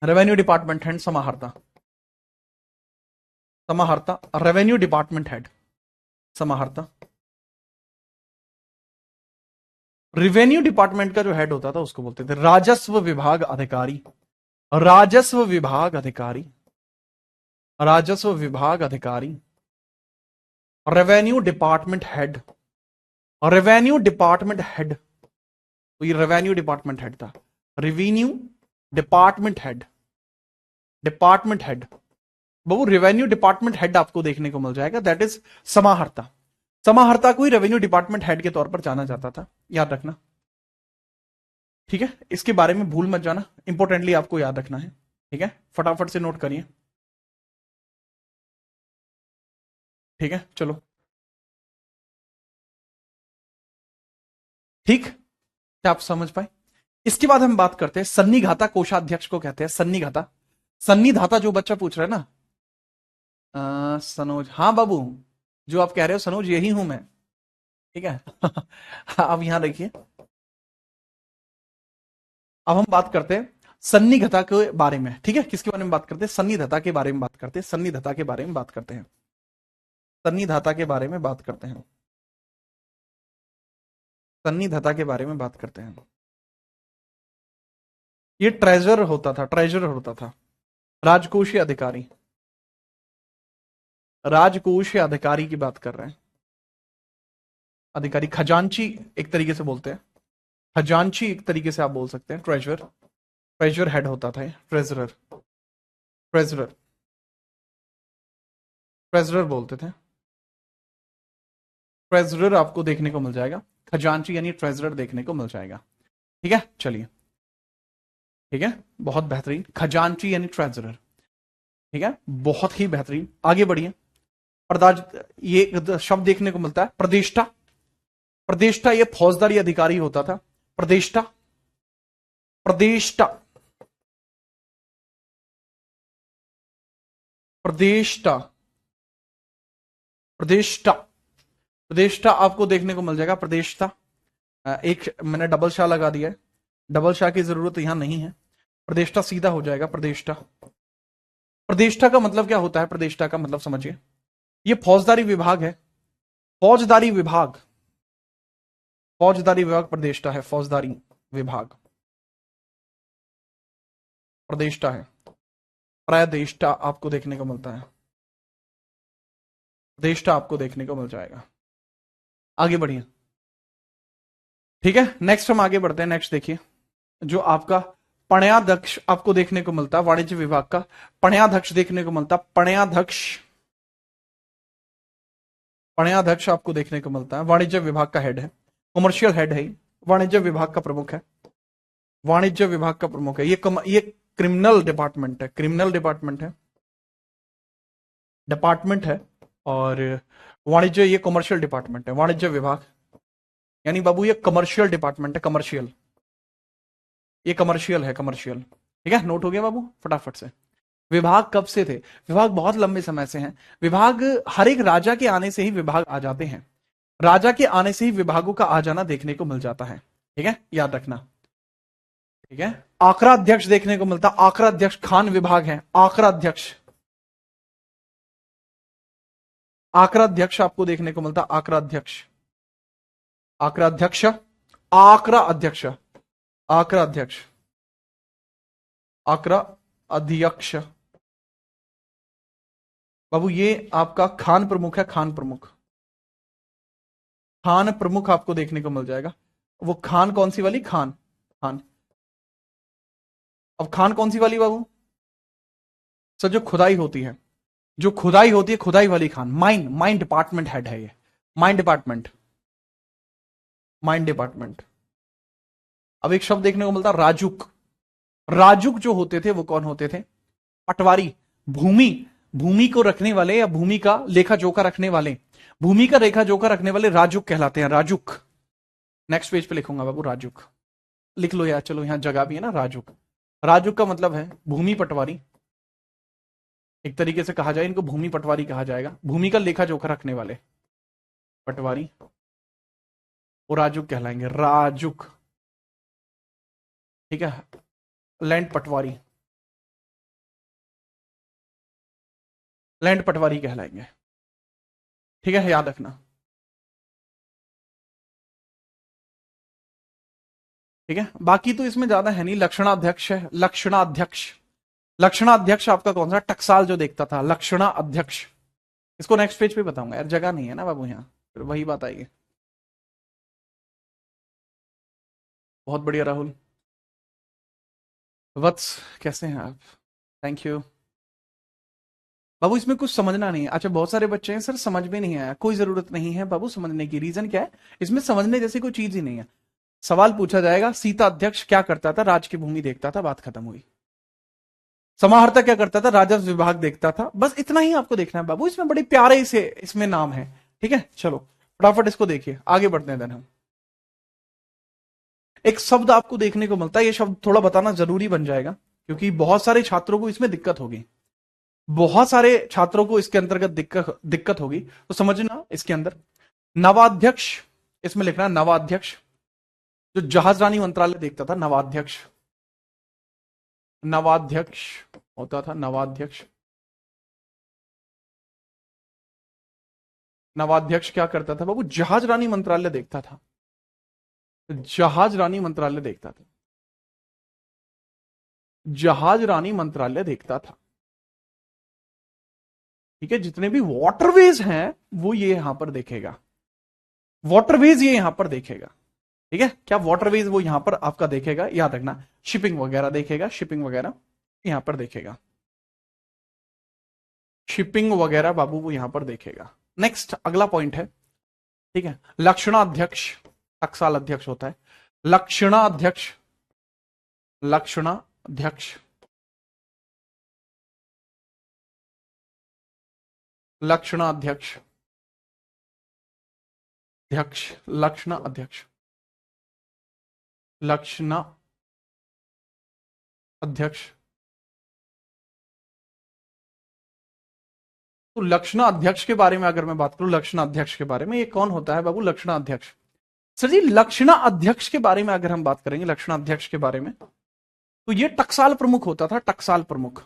S1: रेवेन्यू डिपार्टमेंट हेड समाहर्ता, समाहर्ता, रेवेन्यू डिपार्टमेंट हेड समाहर्ता। रेवेन्यू डिपार्टमेंट का जो हेड होता था उसको बोलते थे राजस्व विभाग अधिकारी, राजस्व विभाग अधिकारी, राजस्व विभाग अधिकारी, revenue department head, revenue department head, तो ये रेवेन्यू डिपार्टमेंट हेड था, revenue department head, department head, बाबू रेवेन्यू डिपार्टमेंट हेड आपको देखने को मिल जाएगा, दैट इज समाहर्ता। समाहर्ता को ही रेवेन्यू डिपार्टमेंट हेड के तौर पर जाना जाता था, याद रखना। ठीक है, इसके बारे में भूल मत जाना, इंपॉर्टेंटली आपको याद रखना है। ठीक है, फटाफट से नोट करिए। ठीक है, चलो। ठीक, क्या आप समझ पाए? इसके बाद हम बात करते हैं सन्निघाता कोषाध्यक्ष को कहते हैं सन्निघाता। सन्निधाता जो बच्चा पूछ रहा है ना, सनोज, हाँ बाबू, जो आप कह रहे हो सनोज यही हूं मैं। ठीक है अब यहां देखिए, अब हम बात करते हैं सन्निघता के बारे में। ठीक है, किसके बारे में बात करते हैं? सन्निधता के बारे में बात करते हैं, सन्निधता के बारे में बात करते हैं, सन्निधता के बारे में बात करते हैं, सन्निधता के बारे में बात करते हैं। ये ट्रेजर होता था, ट्रेजर होता था, राजकोषीय अधिकारी, राजकोषीय अधिकारी की बात कर रहे हैं। अधिकारी, खजांची एक तरीके से बोलते हैं, खजांची एक तरीके से आप बोल सकते हैं। ट्रेजर, ट्रेजर हेड होता था, ट्रेजरर, ट्रेजरर, ट्रेजरर बोलते थे। ट्रेजरर आपको देखने को मिल जाएगा, खजांची यानी ट्रेजरर देखने को मिल जाएगा। ठीक है, चलिए, ठीक है, बहुत बेहतरीन, खजांची यानी ट्रेजरर। ठीक है, बहुत ही बेहतरीन, आगे बढ़िए। प्रदाज, ये शब्द देखने को मिलता है प्रदेष्टा। प्रदेष्टा ये फौजदारी अधिकारी होता था, प्रदेष्टा, प्रदेष्टा, प्रदेष्टा, प्रदेष्टा, प्रदेष्टा आपको देखने को मिल जाएगा, प्रदेष्टा। एक मैंने डबल शाह लगा दिया है, डबल शाह की जरूरत यहां नहीं है, प्रदेष्टा सीधा हो जाएगा, प्रदेष्टा। प्रदेष्टा का मतलब क्या होता है? प्रदेष्टा का मतलब समझिए, ये फौजदारी विभाग है, फौजदारी विभाग, फौजदारी विभाग प्रदेष्टा है, फौजदारी विभाग प्रदेष्टा है। प्रदेष्टा आपको देखने को मिलता है, प्रदेष्टा आपको देखने को मिल जाएगा। आगे बढ़िए, ठीक है, नेक्स्ट हम आगे बढ़ते हैं। नेक्स्ट देखिए, जो आपका पणयाध्यक्ष आपको देखने को मिलता है, वाणिज्य विभाग का पणयाध्यक्ष देखने को मिलता है, पणयाध्यक्ष, पणयाध्यक्ष आपको देखने को मिलता है, वाणिज्य विभाग का हेड है, कमर्शियल हेड है, वाणिज्य विभाग का प्रमुख है, वाणिज्य विभाग का प्रमुख है। ये क्रिमिनल डिपार्टमेंट है, क्रिमिनल डिपार्टमेंट है, डिपार्टमेंट है। और वाणिज्य ये कमर्शियल डिपार्टमेंट है, वाणिज्य विभाग यानी बाबू ये कमर्शियल डिपार्टमेंट है, कमर्शियल, ये कमर्शियल है, कमर्शियल। ठीक है, नोट हो गया बाबू, फटाफट से। विभाग कब से थे? विभाग बहुत लंबे समय से हैं। विभाग हर एक राजा के आने से ही विभाग आ जाते हैं, राजा के आने से ही विभागों का आ जाना देखने को मिल जाता है। ठीक है, याद रखना। ठीक है, आकरा अध्यक्ष देखने को मिलता, आकरा अध्यक्ष खान विभाग है, आकरा अध्यक्ष, आकरा अध्यक्ष आपको देखने को मिलता, आकरा अध्यक्ष, आकरा अध्यक्ष, आकरा अध्यक्ष, आकरा अध्यक्ष, आकरा अध्यक्ष बाबू ये आपका खान प्रमुख है, खान प्रमुख, खान प्रमुख आपको देखने को मिल जाएगा। वो खान कौन सी वाली? खान, खान, अब खान कौन सी वाली बाबू? सर जो खुदाई होती है, जो खुदाई होती है, खुदाई वाली Khan, mine, mine department head है ये, माइन डिपार्टमेंट, माइन डिपार्टमेंट। अब एक शब्द देखने को मिलता राजुक, राजुक जो होते थे वो कौन होते थे? पटवारी, भूमि, भूमि को रखने वाले या भूमि का लेखा जोखा रखने वाले, भूमि का रेखा जोखा रखने वाले राजुक कहलाते हैं, राजुक। नेक्स्ट पेज पे लिखूंगा बाबू, राजुक लिख लो यार, चलो यहां जगह भी है ना, राजुक। राजुक का मतलब है भूमि पटवारी, एक तरीके से कहा जाए इनको भूमि पटवारी कहा जाएगा, भूमि का लेखा जोखा रखने वाले पटवारी, वो राजुक कहलाएंगे, राजुक। ठीक है, लैंड पटवारी, लैंड पटवारी कहलाएंगे। ठीक है, याद रखना। ठीक है, बाकी तो इसमें ज्यादा है नहीं, लक्षणाध्यक्ष है, लक्षणाध्यक्ष, लक्षणाध्यक्ष आपका कौन सा? टकसाल जो देखता था, लक्षणा अध्यक्ष। इसको नेक्स्ट पेज पे बताऊंगा यार, जगह नहीं है ना बाबू यहाँ, फिर वही बात आएगी। बहुत बढ़िया राहुल, वत्स कैसे हैं आप? थैंक यू बाबू इसमें कुछ समझना नहीं है। अच्छा, बहुत सारे बच्चे हैं सर समझ में नहीं आया, कोई जरूरत नहीं है बाबू समझने की। रीजन क्या है, इसमें समझने जैसी कोई चीज ही नहीं है। सवाल पूछा जाएगा, सीता अध्यक्ष क्या करता था, राज की भूमि देखता था, बात खत्म हुई। समाहर्ता क्या करता था, राजस्व विभाग देखता था। बस इतना ही आपको देखना है बाबू, इसमें बड़ी प्यारे से इसमें नाम है। ठीक है, चलो फटाफट इसको देखिए, आगे बढ़ते हैं। हम एक शब्द आपको देखने को मिलता है, ये शब्द थोड़ा बताना जरूरी बन जाएगा क्योंकि बहुत सारे छात्रों को इसमें दिक्कत होगी, बहुत सारे छात्रों को इसके अंतर्गत दिक्कत होगी। तो समझना, इसके अंदर नवाध्यक्ष, इसमें लिखना नवाध्यक्ष, जो जहाजरानी मंत्रालय देखता था, नवाध्यक्ष, नवाध्यक्ष होता था, नवाध्यक्ष। नवाध्यक्ष क्या करता था बाबू, जहाज रानी मंत्रालय देखता था, जहाज रानी मंत्रालय देखता था, जहाज रानी मंत्रालय देखता था। ठीक है, जितने भी वाटरवेज हैं वो ये यहां पर देखेगा, वाटरवेज ये यहां पर देखेगा। ठीक है, क्या वाटरवेज वो यहां पर आपका देखेगा, याद रखना। शिपिंग वगैरह देखेगा, शिपिंग वगैरह यहां पर देखेगा, शिपिंग वगैरह बाबू वो यहां पर देखेगा। नेक्स्ट अगला पॉइंट है, ठीक है, लक्षणाध्यक्ष, टकसाल अध्यक्ष होता है, लक्षणाध्यक्ष, लक्षणाध्यक्ष, लक्षणाध्यक्ष, अध्यक्ष, लक्षणा अध्यक्ष, लक्षणा अध्यक्ष। तो लक्षणा अध्यक्ष के बारे में अगर मैं बात करूं, लक्षणा अध्यक्ष के बारे में, ये कौन होता है बाबू, लक्षणा अध्यक्ष। सर जी लक्षणा अध्यक्ष के बारे में अगर हम बात करेंगे, लक्षणा अध्यक्ष के बारे में, तो ये टकसाल प्रमुख होता था, टकसाल प्रमुख,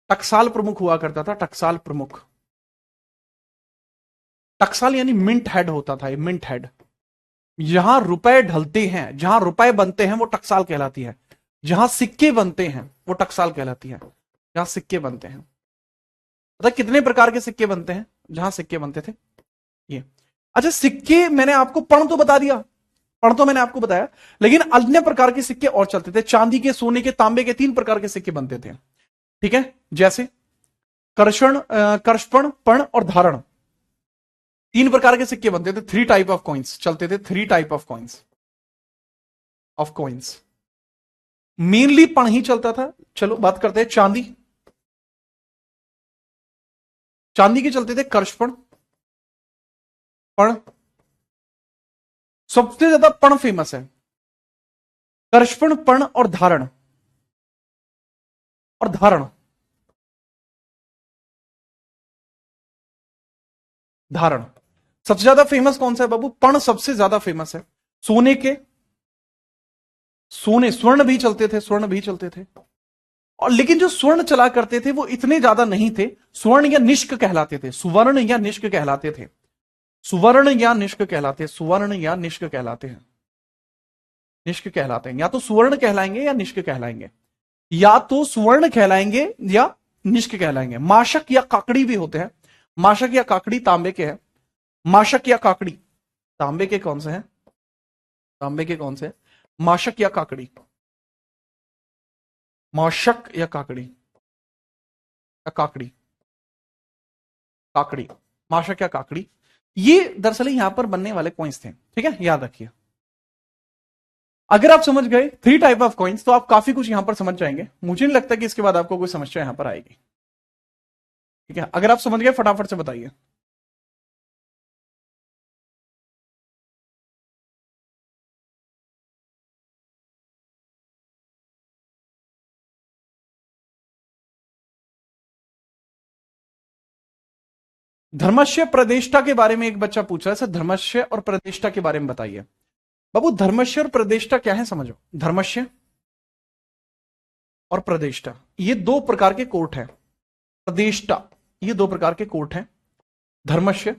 S1: टकसाल प्रमुख हुआ करता था, टकसाल प्रमुख। टकसाल यानी मिंट हेड होता था, ये मिंट हेड। जहां रुपए ढलते हैं, जहां रुपए बनते हैं वो टकसाल कहलाती है, जहां सिक्के बनते हैं वो टकसाल कहलाती है, जहां सिक्के बनते हैं। पता कितने प्रकार के सिक्के बनते हैं जहां सिक्के बनते थे ये। अच्छा, सिक्के मैंने आपको पढ़ तो बता दिया, पढ़ तो मैंने आपको बताया, लेकिन अन्य प्रकार के सिक्के और चलते थे। चांदी के, सोने के, तांबे के, 3 प्रकार के सिक्के बनते थे। ठीक है, जैसे कर्षण, कर्षपण, पण और धारण, 3 प्रकार के सिक्के बनते थे। 3 टाइप ऑफ कॉइन्स चलते थे, 3 type of coins, of coins. Mainly पण ही चलता था। चलो बात करते हैं चांदी, चांदी के चलते थे कर्षपण, पण, सबसे ज्यादा पण फेमस है, कर्षपण, पण और धारण, और धारण, धारण सबसे ज्यादा फेमस कौन सा है बाबू, पण सबसे ज्यादा फेमस है। सोने के, सोने, स्वर्ण भी चलते थे, स्वर्ण भी चलते थे। और लेकिन जो स्वर्ण चला करते थे वो इतने ज्यादा नहीं थे, स्वर्ण या निष्क कहलाते थे, सुवर्ण या निष्क कहलाते थे, सुवर्ण या निष्क कहलाते, सुवर्ण या निष्क कहलाते हैं, निष्क कहलाते हैं। या तो सुवर्ण कहलाएंगे या निष्क कहलाएंगे, या तो सुवर्ण कहलाएंगे या निष्क कहलाएंगे। माशक या काकड़ी भी होते हैं, माशक या काकड़ी तांबे के हैं, माशक या काकड़ी तांबे के कौन से हैं, तांबे के कौन से, माशक या काकड़ी, माशक या काकड़ी, या काकड़ी, काकड़ी, माशक या काकड़ी, ये दरअसल यहां पर बनने वाले कॉइन्स थे। ठीक है, याद रखिए। अगर आप समझ गए 3 टाइप ऑफ कॉइन्स तो आप काफी कुछ यहां पर समझ जाएंगे। मुझे नहीं लगता कि इसके बाद आपको कोई समस्या यहां पर आएगी। ठीक है, अगर आप समझ गए फटाफट से बताइए। धर्मस्य प्रदेष्टा के बारे में एक बच्चा पूछ रहा है, सर धर्मस्य और प्रदेष्टा के बारे में बताइए। बाबू धर्मस्य और प्रदेष्टा क्या है समझो। धर्मस्य और प्रदेष्टा ये 2 प्रकार के कोर्ट हैं, प्रदेष्टा ये 2 प्रकार के कोर्ट हैं। धर्मस्य,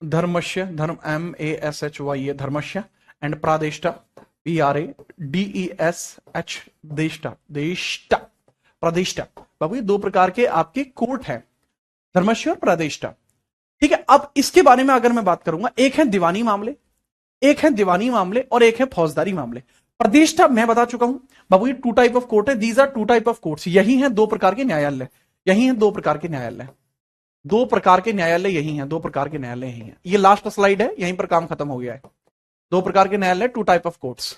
S1: धर्मस्य, धर्म MASHY, धर्मस्य, एंड प्रादेष्टा PRADESH, देष्टा, देष्टा, प्रदेष्टा। बाबू ये 2 प्रकार के आपके कोर्ट हैं, धर्मस्य और प्रदेष्टा। ठीक है, अब इसके बारे में अगर मैं बात करूंगा, एक है दीवानी मामले, एक है दीवानी मामले और एक है फौजदारी मामले। प्रतिष्ठा मैं बता चुका हूं बाबू, ये टू टाइप ऑफ कोर्ट है, these are two type of courts, यही हैं दो प्रकार के न्यायालय, यही हैं दो प्रकार के न्यायालय, दो प्रकार के न्यायालय यही हैं, दो प्रकार के न्यायालय यही हैं। ये लास्ट स्लाइड है, यहीं पर काम खत्म हो गया है। दो प्रकार के न्यायालय, two type of courts,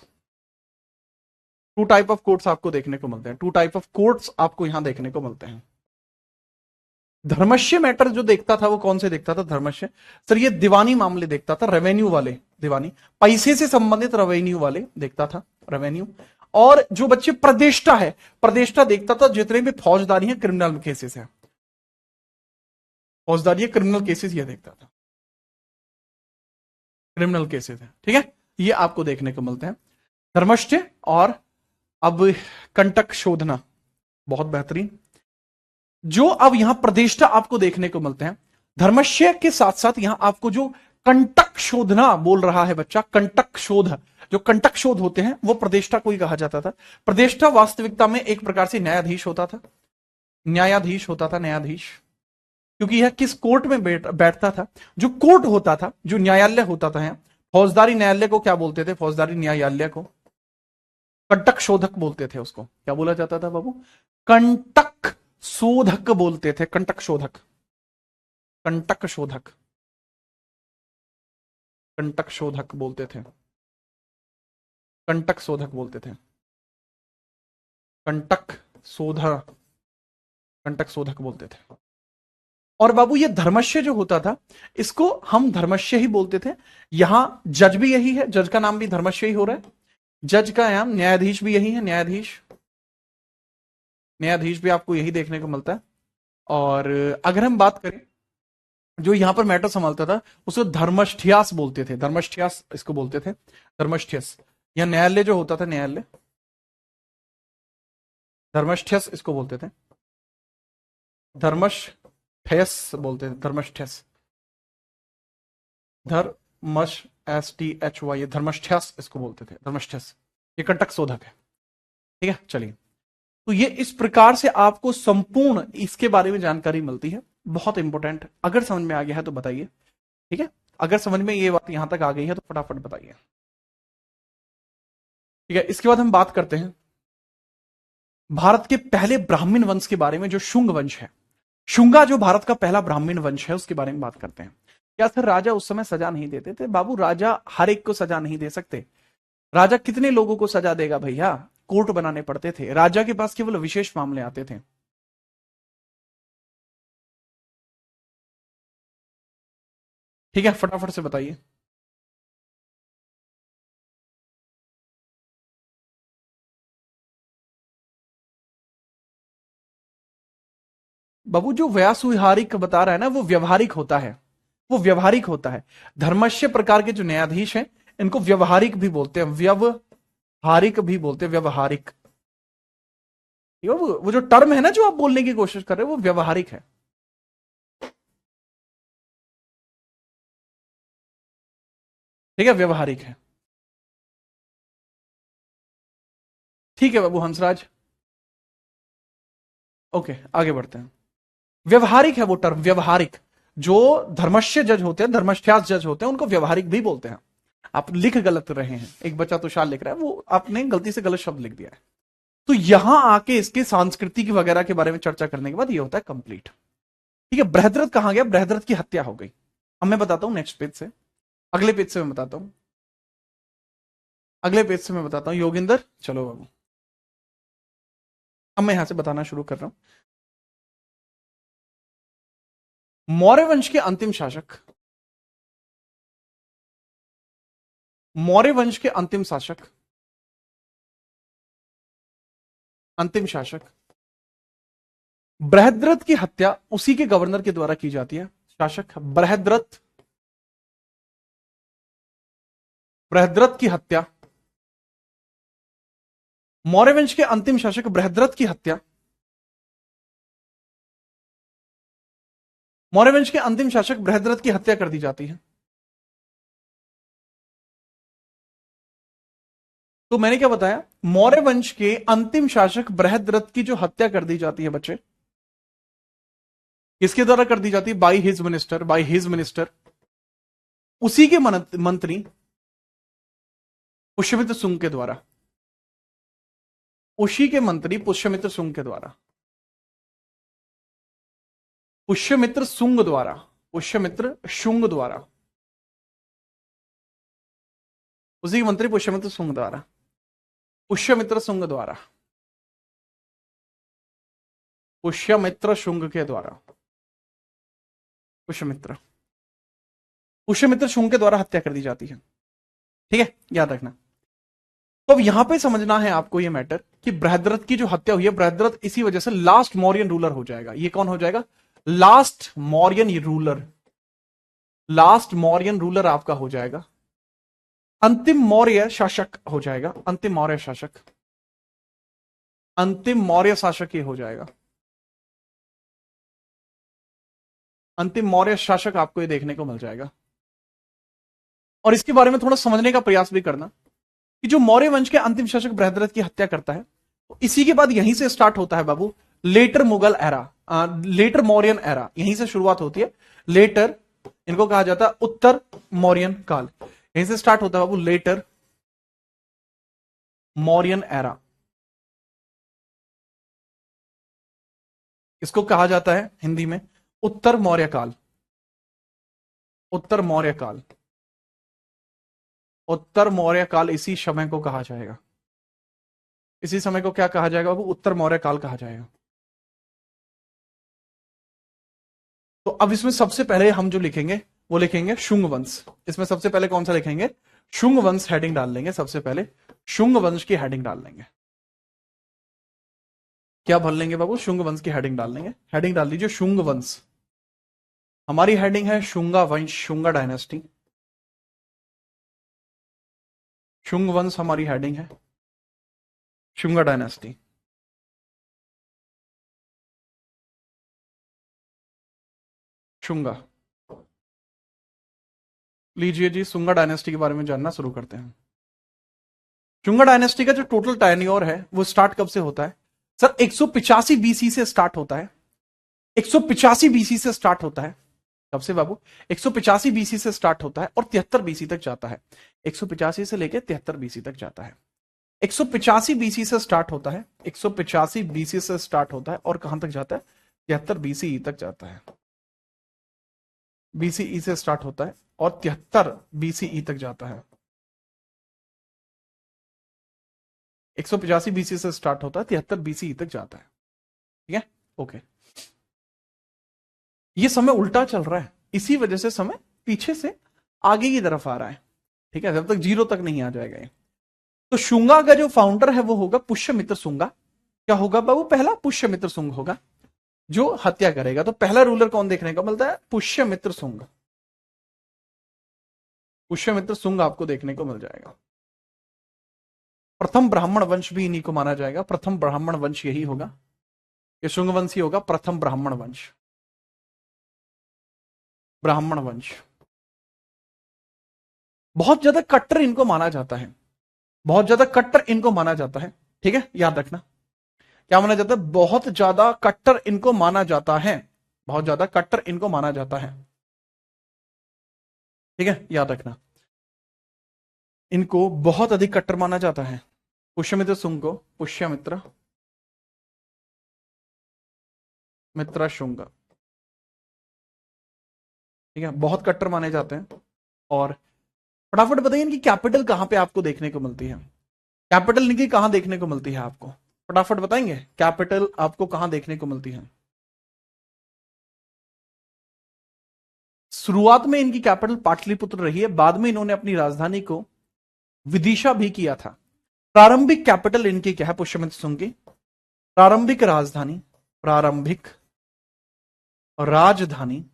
S1: two type of courts आपको देखने को मिलते हैं, टू टाइप ऑफ कोर्ट्स आपको यहां देखने को मिलते हैं। धर्मस्य मैटर जो देखता था वो कौन से देखता था? धर्मस्य सर ये दीवानी मामले देखता था, रेवेन्यू वाले, दीवानी पैसे से संबंधित रेवेन्यू वाले देखता था, रेवेन्यू। और जो बच्चे प्रदेष्टा है, प्रदेष्टा देखता था जितने भी फौजदारी है, क्रिमिनल केसेस है, फौजदारी क्रिमिनल केसेस ये देखता था, क्रिमिनल केसेस है, ठीक है, ये आपको देखने को मिलते हैं धर्मस्य। और अब कंटक शोधना, बहुत बेहतरीन, जो अब यहां प्रतिष्ठा आपको देखने को मिलते हैं धर्मस्य के साथ साथ यहां आपको जो कंटक शोधना बोल रहा है बच्चा, कंटक शोध, जो कंटक शोध होते हैं वो प्रतिष्ठा को ही कहा जाता था। प्रतिष्ठा वास्तविकता में एक प्रकार से न्यायाधीश होता था, न्यायाधीश होता था, न्यायाधीश, क्योंकि यह किस कोर्ट में बैठता था, जो कोर्ट होता था, जो न्यायालय होता था, फौजदारी न्यायालय को क्या बोलते थे? फौजदारी न्यायालय को कंटक शोधक बोलते थे, उसको क्या बोला जाता था बाबू? कंटक शोधक बोलते थे, कंटक शोधक, कंटक शोधक, कंटक शोधक बोलते थे, कंटक शोधक बोलते थे, कंटक शोधक, कंटक शोधक बोलते थे। और बाबू ये धर्मस्य जो होता था इसको हम धर्मस्य ही बोलते थे। यहां जज भी यही है, जज का नाम भी धर्मस्य ही हो रहा है, जज का नाम, न्यायाधीश भी यही है, न्यायाधीश, न्यायाधीश भी आपको यही देखने को मिलता है। और अगर हम बात करें जो यहां पर मैटर संभालता था उसको धर्मष्ठ्यास बोलते थे, धर्मष्ठ्यास इसको बोलते थे, धर्मष्ठ्यस। यह न्यायालय जो होता था, न्यायालय, धर्मष्ठ्यस इसको बोलते थे, धर्मष्ठ्यस बोलते थे, धर्मष्ठ्यस, धर्मश STHY, धर्मष्ठ्यस इसको बोलते थे, धर्मष्ठ्यस। ये कंटक शोधक है, ठीक है। चलिए, तो ये इस प्रकार से आपको संपूर्ण इसके बारे में जानकारी मिलती है, बहुत इंपॉर्टेंट। अगर समझ में आ गया है तो बताइए, ठीक है, अगर समझ में ये बात यहां तक आ गई है तो फटाफट बताइए, ठीक है। इसके बाद हम बात करते हैं भारत के पहले ब्राह्मण वंश के बारे में, जो शुंग वंश है। शुंगा जो भारत का पहला ब्राह्मण वंश है उसके बारे में बात करते हैं। क्या सर राजा उस समय सजा नहीं देते थे? बाबू राजा हर एक को सजा नहीं दे सकते, राजा कितने लोगों को सजा देगा भैया? कोर्ट बनाने पड़ते थे, राजा के पास केवल विशेष मामले आते थे, ठीक है। फटाफट से बताइए। बाबू जो व्यावहारिक बता रहा है ना वो व्यवहारिक होता है, वो व्यवहारिक होता है। धर्मस्य प्रकार के जो न्यायाधीश हैं इनको व्यवहारिक भी बोलते हैं, व्यवहारिक भी बोलते हैं, व्यवहारिक। वो जो टर्म है ना जो आप बोलने की कोशिश कर रहे हो वो व्यवहारिक है, ठीक है, व्यवहारिक है, ठीक है बाबू हंसराज। ओके, आगे बढ़ते हैं। व्यवहारिक है वो टर्म, व्यवहारिक। जो धर्मस्य जज होते हैं, धर्मस्थ्यास जज होते हैं, उनको व्यवहारिक भी बोलते हैं। आप लिख गलत रहे हैं, एक बच्चा तुषार लिख रहा है, वो आपने गलती से गलत शब्द लिख दिया है। तो यहां आके इसके सांस्कृतिक वगैरह के बारे में चर्चा करने के बाद ये होता है कंप्लीट, ठीक है। बृहद्रथ कहां गया? बृहद्रथ की हत्या हो गई। अब मैं बताता हूं नेक्स्ट पेज से, अगले पेज से मैं बताता हूं, अगले पेज से मैं बताता हूं। योगिंदर चलो बाबू, अब मैं यहां से बताना शुरू कर रहा हूं। मौर्य वंश के अंतिम शासक, मौर्य वंश के अंतिम शासक, अंतिम शासक बृहद्रथ की हत्या उसी के गवर्नर के द्वारा की जाती है। शासक बृहद्रथ, बृहद्रथ की हत्या, मौर्य वंश के अंतिम शासक बृहद्रथ की हत्या, मौर्य वंश के अंतिम शासक बृहद्रथ की हत्या कर दी जाती है। तो मैंने क्या बताया? मौर्य वंश के अंतिम शासक बृहद्रथ की जो हत्या कर दी जाती है बच्चे, किसके द्वारा कर दी जाती है? By his minister, by his minister, उसी के मंत्री पुष्यमित्र शुंग के द्वारा, उसी के मंत्री पुष्यमित्र शुंग के द्वारा, पुष्यमित्र शुंग द्वारा, पुष्यमित्र शुंग द्वारा, उसी के मंत्री पुष्यमित्र शुंग द्वारा, पुष्यमित्र शुंग द्वारा, पुष्यमित्र शुंग के द्वारा, पुष्यमित्र पुष्यमित्र शुंग के द्वारा हत्या कर दी जाती है। ठीक है, याद रखना। तो अब यहां पे समझना है आपको ये मैटर कि बृहद्रथ की जो हत्या हुई है, बृहद्रथ इसी वजह से लास्ट मौर्यन रूलर हो जाएगा। ये कौन हो जाएगा? Last Mauryan ruler, last Mauryan ruler आपका हो जाएगा, अंतिम मौर्य शासक हो जाएगा, अंतिम मौर्य शासक, अंतिम मौर्य शासक ये हो जाएगा, अंतिम मौर्य शासक आपको ये देखने को मिल जाएगा। और इसके बारे में थोड़ा समझने का प्रयास भी करना कि जो मौर्य वंश के अंतिम शासक बृहद्रथ की हत्या करता है, तो इसी के बाद यहीं से स्टार्ट होता है बाबू later Mughal era, later Mauryan era, यहीं से शुरुआत होती है। लेटर, इनको कहा जाता है उत्तर मौर्यन काल, यहीं से स्टार्ट होता है बाबू लेटर मौर्यन एरा। इसको कहा जाता है हिंदी में उत्तर मौर्य काल, उत्तर मौर्य काल, उत्तर मौर्य काल इसी समय को कहा जाएगा। इसी समय को क्या कहा जाएगा बाबू? उत्तर मौर्य काल कहा जाएगा। तो अब इसमें सबसे पहले हम जो लिखेंगे वो लिखेंगे शुंग वंश। इसमें सबसे पहले कौन सा लिखेंगे? शुंग वंश हेडिंग डाल लेंगे। सबसे पहले शुंग वंश की हेडिंग डाल लेंगे। क्या भर लेंगे बाबू? शुंग वंश की हेडिंग डाल लेंगे। हेडिंग डाल दीजिए शुंग वंश। हमारी हेडिंग है शुंगा वंश, शुंगा डायनेस्टी। शुंग वंश हमारी हेडिंग है, शुंगा डायनेस्टी। शुंगा, लीजिए जी, शुंगा डायनेस्टी के बारे में जानना शुरू करते हैं। शुंगा डायनेस्टी का जो टोटल टेन्योर है वो स्टार्ट कब से होता है? सर 185 बीसी से स्टार्ट होता है। 185 बीसी से स्टार्ट होता है। कब से बाबू? 185 बीसी से स्टार्ट होता है और 73 बीसी तक जाता है। 185 से लेकर 73 बीसी तक जाता है। 185 बीसी से स्टार्ट होता है, 185 बीसी से स्टार्ट होता है और कहां तक जाता है? 73 बीसीई तक जाता है। बीसीई से स्टार्ट होता है और 73 बीसीई तक जाता है। 185 बीसी से स्टार्ट होता है, 73 बीसीई तक जाता है। ठीक है, ओके। ये समय उल्टा चल रहा है, इसी वजह से समय पीछे से आगे की तरफ आ रहा है। ठीक है, जब तक जीरो तक नहीं आ जाएगा ये। तो शुंगा का जो फाउंडर है वो होगा पुष्यमित्र शुंगा। क्या होगा बाबू? पहला पुष्यमित्र शुंग होगा जो हत्या करेगा। तो पहला रूलर कौन देखने को मिलता है? पुष्यमित्र शुंग। पुष्यमित्र शुंग आपको देखने को मिल जाएगा। प्रथम ब्राह्मण वंश भी इन्हीं को माना जाएगा। प्रथम ब्राह्मण वंश यही होगा, ये शुंग वंश ही होगा। प्रथम ब्राह्मण वंश, ब्राह्मण वंश। बहुत ज्यादा कट्टर इनको माना जाता है, बहुत ज्यादा कट्टर इनको माना जाता है। ठीक है, याद रखना। क्या माना जाता है? बहुत ज्यादा कट्टर इनको माना जाता है, बहुत ज्यादा कट्टर इनको माना जाता है। ठीक है, याद रखना, इनको बहुत अधिक कट्टर माना जाता है। पुष्यमित्र शुंग को पुष्यमित्र मित्र शुंग, ठीक है, बहुत कट्टर माने जाते हैं। और फटाफट बताइए इनकी कैपिटल कहां पे आपको देखने को मिलती है? कैपिटल इनकी कहां देखने को मिलती है आपको? फटाफट बताएंगे कैपिटल आपको कहां देखने को मिलती है? शुरुआत में इनकी कैपिटल पाटलिपुत्र रही है, बाद में इन्होंने अपनी राजधानी को विदिशा भी किया था। प्रारंभिक कैपिटल इनकी क्या है पुष्यमित्र शुंग की? प्रारंभिक राजधानी, प्रारंभिक राजधानी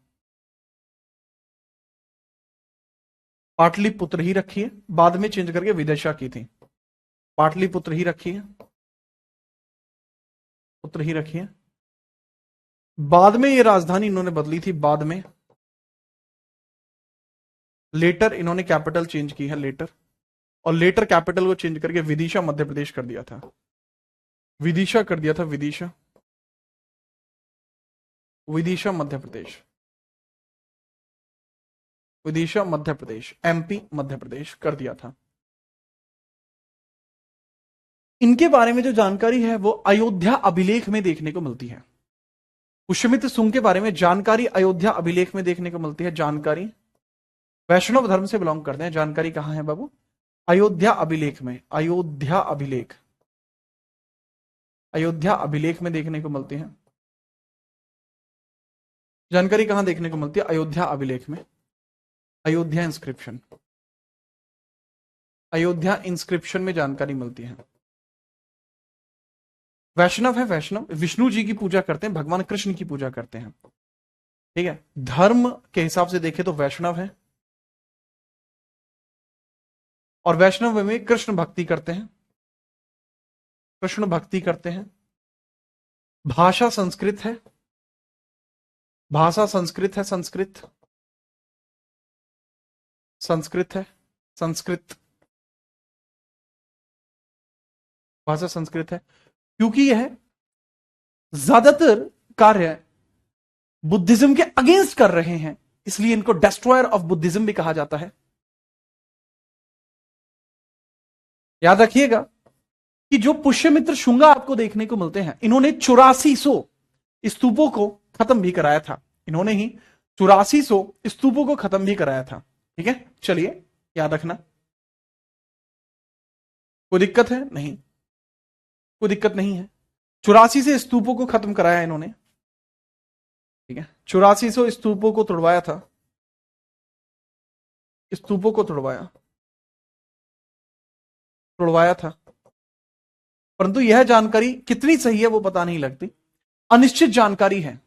S1: पाटलिपुत्र ही रखी है, बाद में चेंज करके विदिशा की थी। पाटलिपुत्र ही रखी है, पुत्र ही रखी है। बाद में ये राजधानी इन्होंने बदली थी, बाद में लेटर इन्होंने कैपिटल चेंज की है, लेटर। और लेटर कैपिटल को चेंज करके विदिशा मध्य प्रदेश कर दिया था, विदिशा कर दिया था, विदिशा, विदिशा मध्य प्रदेश, विदिशा मध्य प्रदेश, एमपी मध्य प्रदेश कर दिया था। इनके बारे में जो जानकारी है वो अयोध्या अभिलेख में देखने को मिलती है। पुष्यमित्र शुंग के बारे में जानकारी अयोध्या अभिलेख में देखने को मिलती है। जानकारी वैष्णव धर्म से बिलोंग करते हैं। जानकारी कहां है बाबू? अयोध्या अभिलेख में। अयोध्या अभिलेख, अयोध्या अभिलेख में देखने को मिलती है। जानकारी कहां देखने को मिलती है? अयोध्या अभिलेख में। अयोध्या इंस्क्रिप्शन, अयोध्या इंस्क्रिप्शन में जानकारी मिलती है। वैष्णव है, वैष्णव विष्णु जी की पूजा करते हैं, भगवान कृष्ण की पूजा करते हैं। ठीक है, धर्म के हिसाब से देखें तो वैष्णव है, और वैष्णव में कृष्ण भक्ति करते हैं, कृष्ण भक्ति करते हैं। भाषा संस्कृत है, भाषा संस्कृत है, संस्कृत संस्कृत है, संस्कृत भाषा संस्कृत है। क्योंकि यह ज्यादातर कार्य बुद्धिज्म के अगेंस्ट कर रहे हैं, इसलिए इनको डेस्ट्रॉयर ऑफ बुद्धिज्म भी कहा जाता है। याद रखिएगा कि जो पुष्यमित्र शुंगा आपको देखने को मिलते हैं, इन्होंने 8400 स्तूपों को खत्म भी कराया था। इन्होंने ही 8400 स्तूपों को खत्म भी कराया था। ठीक है, चलिए याद रखना। कोई दिक्कत है? नहीं, कोई दिक्कत नहीं है। 84 से स्तूपों को खत्म कराया इन्होंने। ठीक है, 8400 स्तूपों को तोड़वाया था, स्तूपों को तोड़वाया था। परंतु यह जानकारी कितनी सही है वो पता नहीं लगती। अनिश्चित जानकारी है,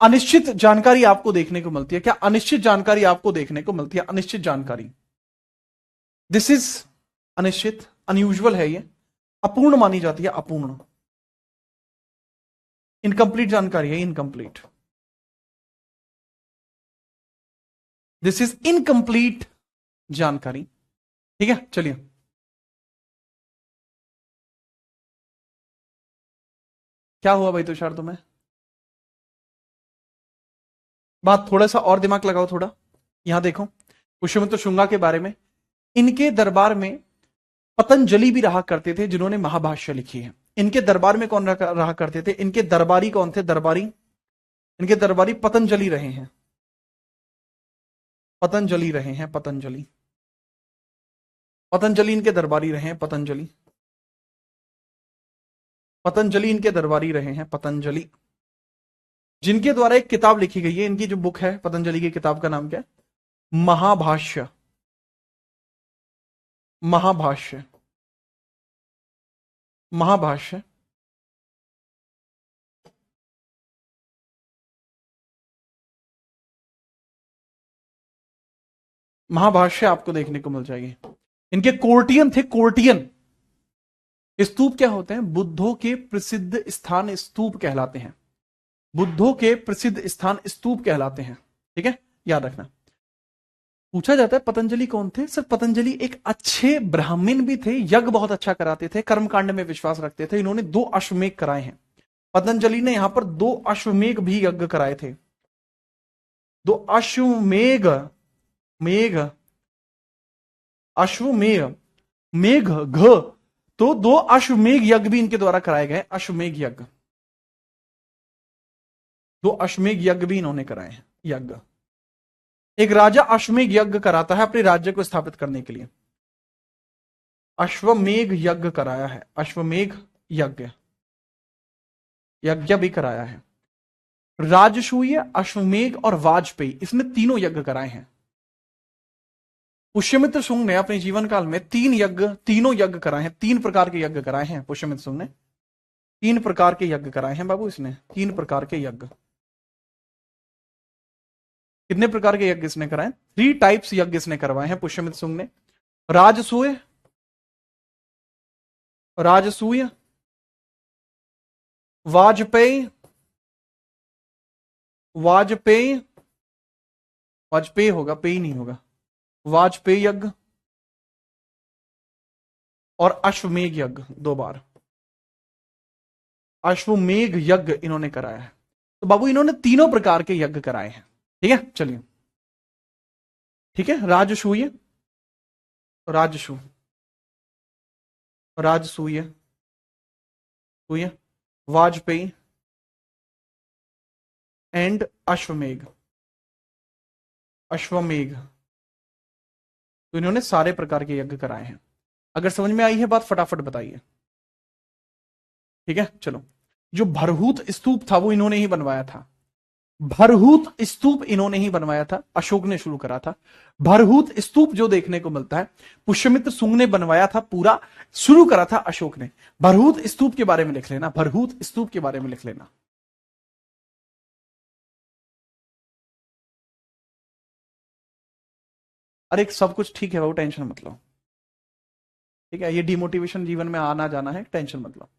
S1: अनिश्चित जानकारी आपको देखने को मिलती है। क्या अनिश्चित जानकारी आपको देखने को मिलती है? अनिश्चित जानकारी, दिस इज अनिश्चित, अनयूजुअल है, ये अपूर्ण मानी जाती है, अपूर्ण, इनकम्प्लीट जानकारी है, इनकम्प्लीट, दिस इज इनकम्प्लीट जानकारी। ठीक है, चलिए क्या हुआ भाई तुषार तुम्हें? बात थोड़ा सा और दिमाग लगाओ थोड़ा। यहां देखो पुष्यमित्र शुंगा के बारे में, इनके दरबार में पतंजलि भी रहा करते थे, जिन्होंने महाभाष्य लिखी है। इनके दरबार में कौन रहा करते थे? इनके दरबारी कौन थे? दरबारी, इनके दरबारी पतंजलि रहे हैं, पतंजलि रहे हैं, पतंजलि, पतंजलि इनके दरबारी रहे हैं, पतंजलि, पतंजलि इनके दरबारी रहे हैं, पतंजलि, जिनके द्वारा एक किताब लिखी गई है। इनकी जो बुक है पतंजलि की, किताब का नाम क्या है? महाभाष्य, महाभाष्य, महाभाष्य। महाभाष्य आपको देखने को मिल जाएगी। इनके कोर्टियन थे, कोर्टियन। स्तूप क्या होते हैं? बुद्धों के प्रसिद्ध स्थान स्तूप कहलाते हैं, बुद्धों के प्रसिद्ध स्थान स्तूप कहलाते हैं। ठीक है, याद रखना। पूछा जाता है पतंजलि कौन थे? सर पतंजलि एक अच्छे ब्राह्मण भी थे, यज्ञ बहुत अच्छा कराते थे, कर्मकांड में विश्वास रखते थे। इन्होंने 2 अश्वमेघ कराए हैं। पतंजलि ने यहां पर 2 अश्वमेघ भी यज्ञ कराए थे। 2 अश्वमेघ, मेघ, अश्वमेघ, मेघ घ, तो 2 अश्वमेघ यज्ञ भी इनके द्वारा कराए गए। अश्वमेघ यज्ञ, 2 अश्वमेघ यज्ञ भी इन्होंने कराए हैं। यज्ञ, एक राजा अश्वमेघ यज्ञ कराता है अपने राज्य को स्थापित करने के लिए। अश्वमेघ यज्ञ कराया है, अश्वमेघ यज्ञ, यज्ञ भी कराया है। राजसूय, अश्वमेघ और वाजपेयी, इसने तीनों यज्ञ कराए हैं। पुष्यमित्र शुंग ने अपने जीवन काल में 3 यज्ञ, तीनों यज्ञ कराए हैं। 3 प्रकार के यज्ञ कराए हैं पुष्यमित्र शुंग ने, 3 प्रकार के यज्ञ कराए हैं बाबू इसने, 3 प्रकार के यज्ञ। कितने प्रकार के यज्ञ इसने कराए? 3 टाइप्स यज्ञ इसने करवाए हैं पुष्यमित्र शुंग ने। राजसूय, राजसूय, वाजपेयी, वाजपेयी, वाजपेयी होगा, पेय नहीं होगा, वाजपेयी यज्ञ और अश्वमेघ यज्ञ। 2 बार अश्वमेघ यज्ञ इन्होंने कराया है। तो बाबू इन्होंने तीनों प्रकार के यज्ञ कराए हैं। ठीक है, चलिए ठीक है। राजसूय, राजसू, राजसूय, सूय, वाजपेयी एंड अश्वमेघ। अश्वमेघ, तो इन्होंने सारे प्रकार के यज्ञ कराए हैं। अगर समझ में आई है बात फटाफट बताइए। ठीक है, चलो। जो भरहूत स्तूप था वो इन्होंने ही बनवाया था। भरहूत स्तूप इन्होंने ही बनवाया था, अशोक ने शुरू करा था। भरहूत स्तूप जो देखने को मिलता है, पुष्यमित्र सुंग ने बनवाया था, पूरा शुरू करा था अशोक ने। भरहूत स्तूप के बारे में लिख लेना, भरहूत स्तूप के बारे में लिख लेना। अरे सब कुछ ठीक है, वो टेंशन मत लो। ठीक है, ये डिमोटिवेशन जीवन में आना जाना है, टेंशन मत लो।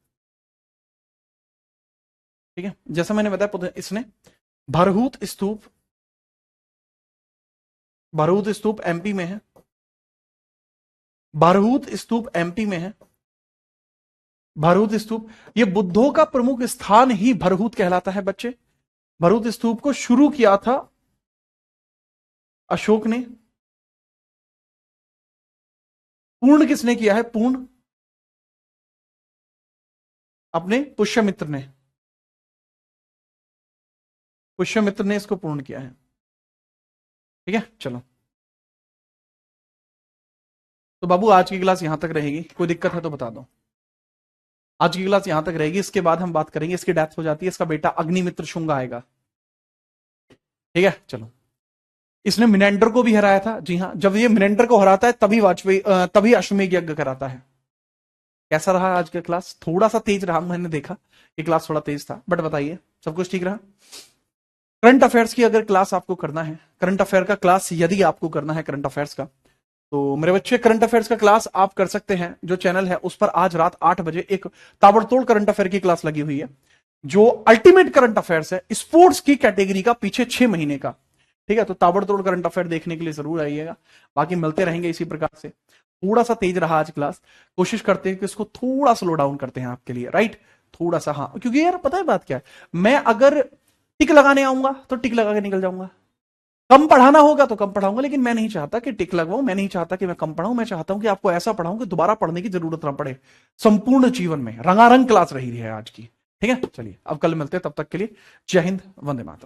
S1: ठीक है, जैसा मैंने बताया, इसने भरहूत स्तूप, भरहूत स्तूप एमपी में है। भरहूत स्तूप एमपी में है। भरहूत स्तूप, ये बुद्धों का प्रमुख स्थान ही भरहूत कहलाता है बच्चे। भरहूत स्तूप को शुरू किया था अशोक ने। पूर्ण किसने किया है? पूर्ण अपने पुष्यमित्र ने। पुष्यमित्र ने इसको पूर्ण किया है। ठीक है, चलो। तो बाबू आज की क्लास यहां तक रहेगी, कोई दिक्कत है तो बता दो। आज की क्लास यहां तक रहेगी, इसके बाद हम बात करेंगे, इसकी डेथ हो जाती है, इसका बेटा अग्निमित्र शुंग आएगा। ठीक है, चलो। इसने मिनेंडर को भी हराया था, जी हाँ। जब ये मिनेंडर को हराता है तभी वाजपेयी, तभी अश्वमेध यज्ञ कराता है। कैसा रहा आज का क्लास? थोड़ा सा तेज रहा, मैंने देखा कि क्लास थोड़ा तेज था, बट बताइए सब कुछ ठीक रहा? करंट अफेयर्स की अगर क्लास आपको करना है, करंट अफेयर का क्लास यदि आपको करना है करंट अफेयर्स का, तो मेरे बच्चे करंट अफेयर्स का क्लास आप कर सकते हैं। जो चैनल है उस पर आज रात 8 बजे एक ताबड़तोड़ करंट अफेयर की क्लास लगी हुई है, जो अल्टीमेट करंट अफेयर्स है, स्पोर्ट्स की कैटेगरी का, पीछे 6 महीने का। ठीक है, तो ताबड़तोड़ करंट अफेयर देखने के लिए जरूर आइएगा। बाकी मिलते रहेंगे इसी प्रकार से। थोड़ा सा तेज रहा आज क्लास, कोशिश करते हैं कि इसको थोड़ा स्लो डाउन करते हैं आपके लिए, राइट? थोड़ा सा, हाँ, क्योंकि यार पता है बात क्या है, मैं अगर टिक लगाने आऊंगा तो टिक लगा के निकल जाऊंगा, कम पढ़ाना होगा तो कम पढ़ाऊंगा, लेकिन मैं नहीं चाहता कि टिक लगवाऊं, मैं नहीं चाहता कि मैं कम पढ़ाऊं, मैं चाहता हूं कि आपको ऐसा पढ़ाऊं कि दोबारा पढ़ने की जरूरत ना पड़े संपूर्ण जीवन में। रंगारंग क्लास रही है आज की। ठीक है, चलिए अब कल मिलते हैं, तब तक के लिए जय हिंद, वंदे मातरम।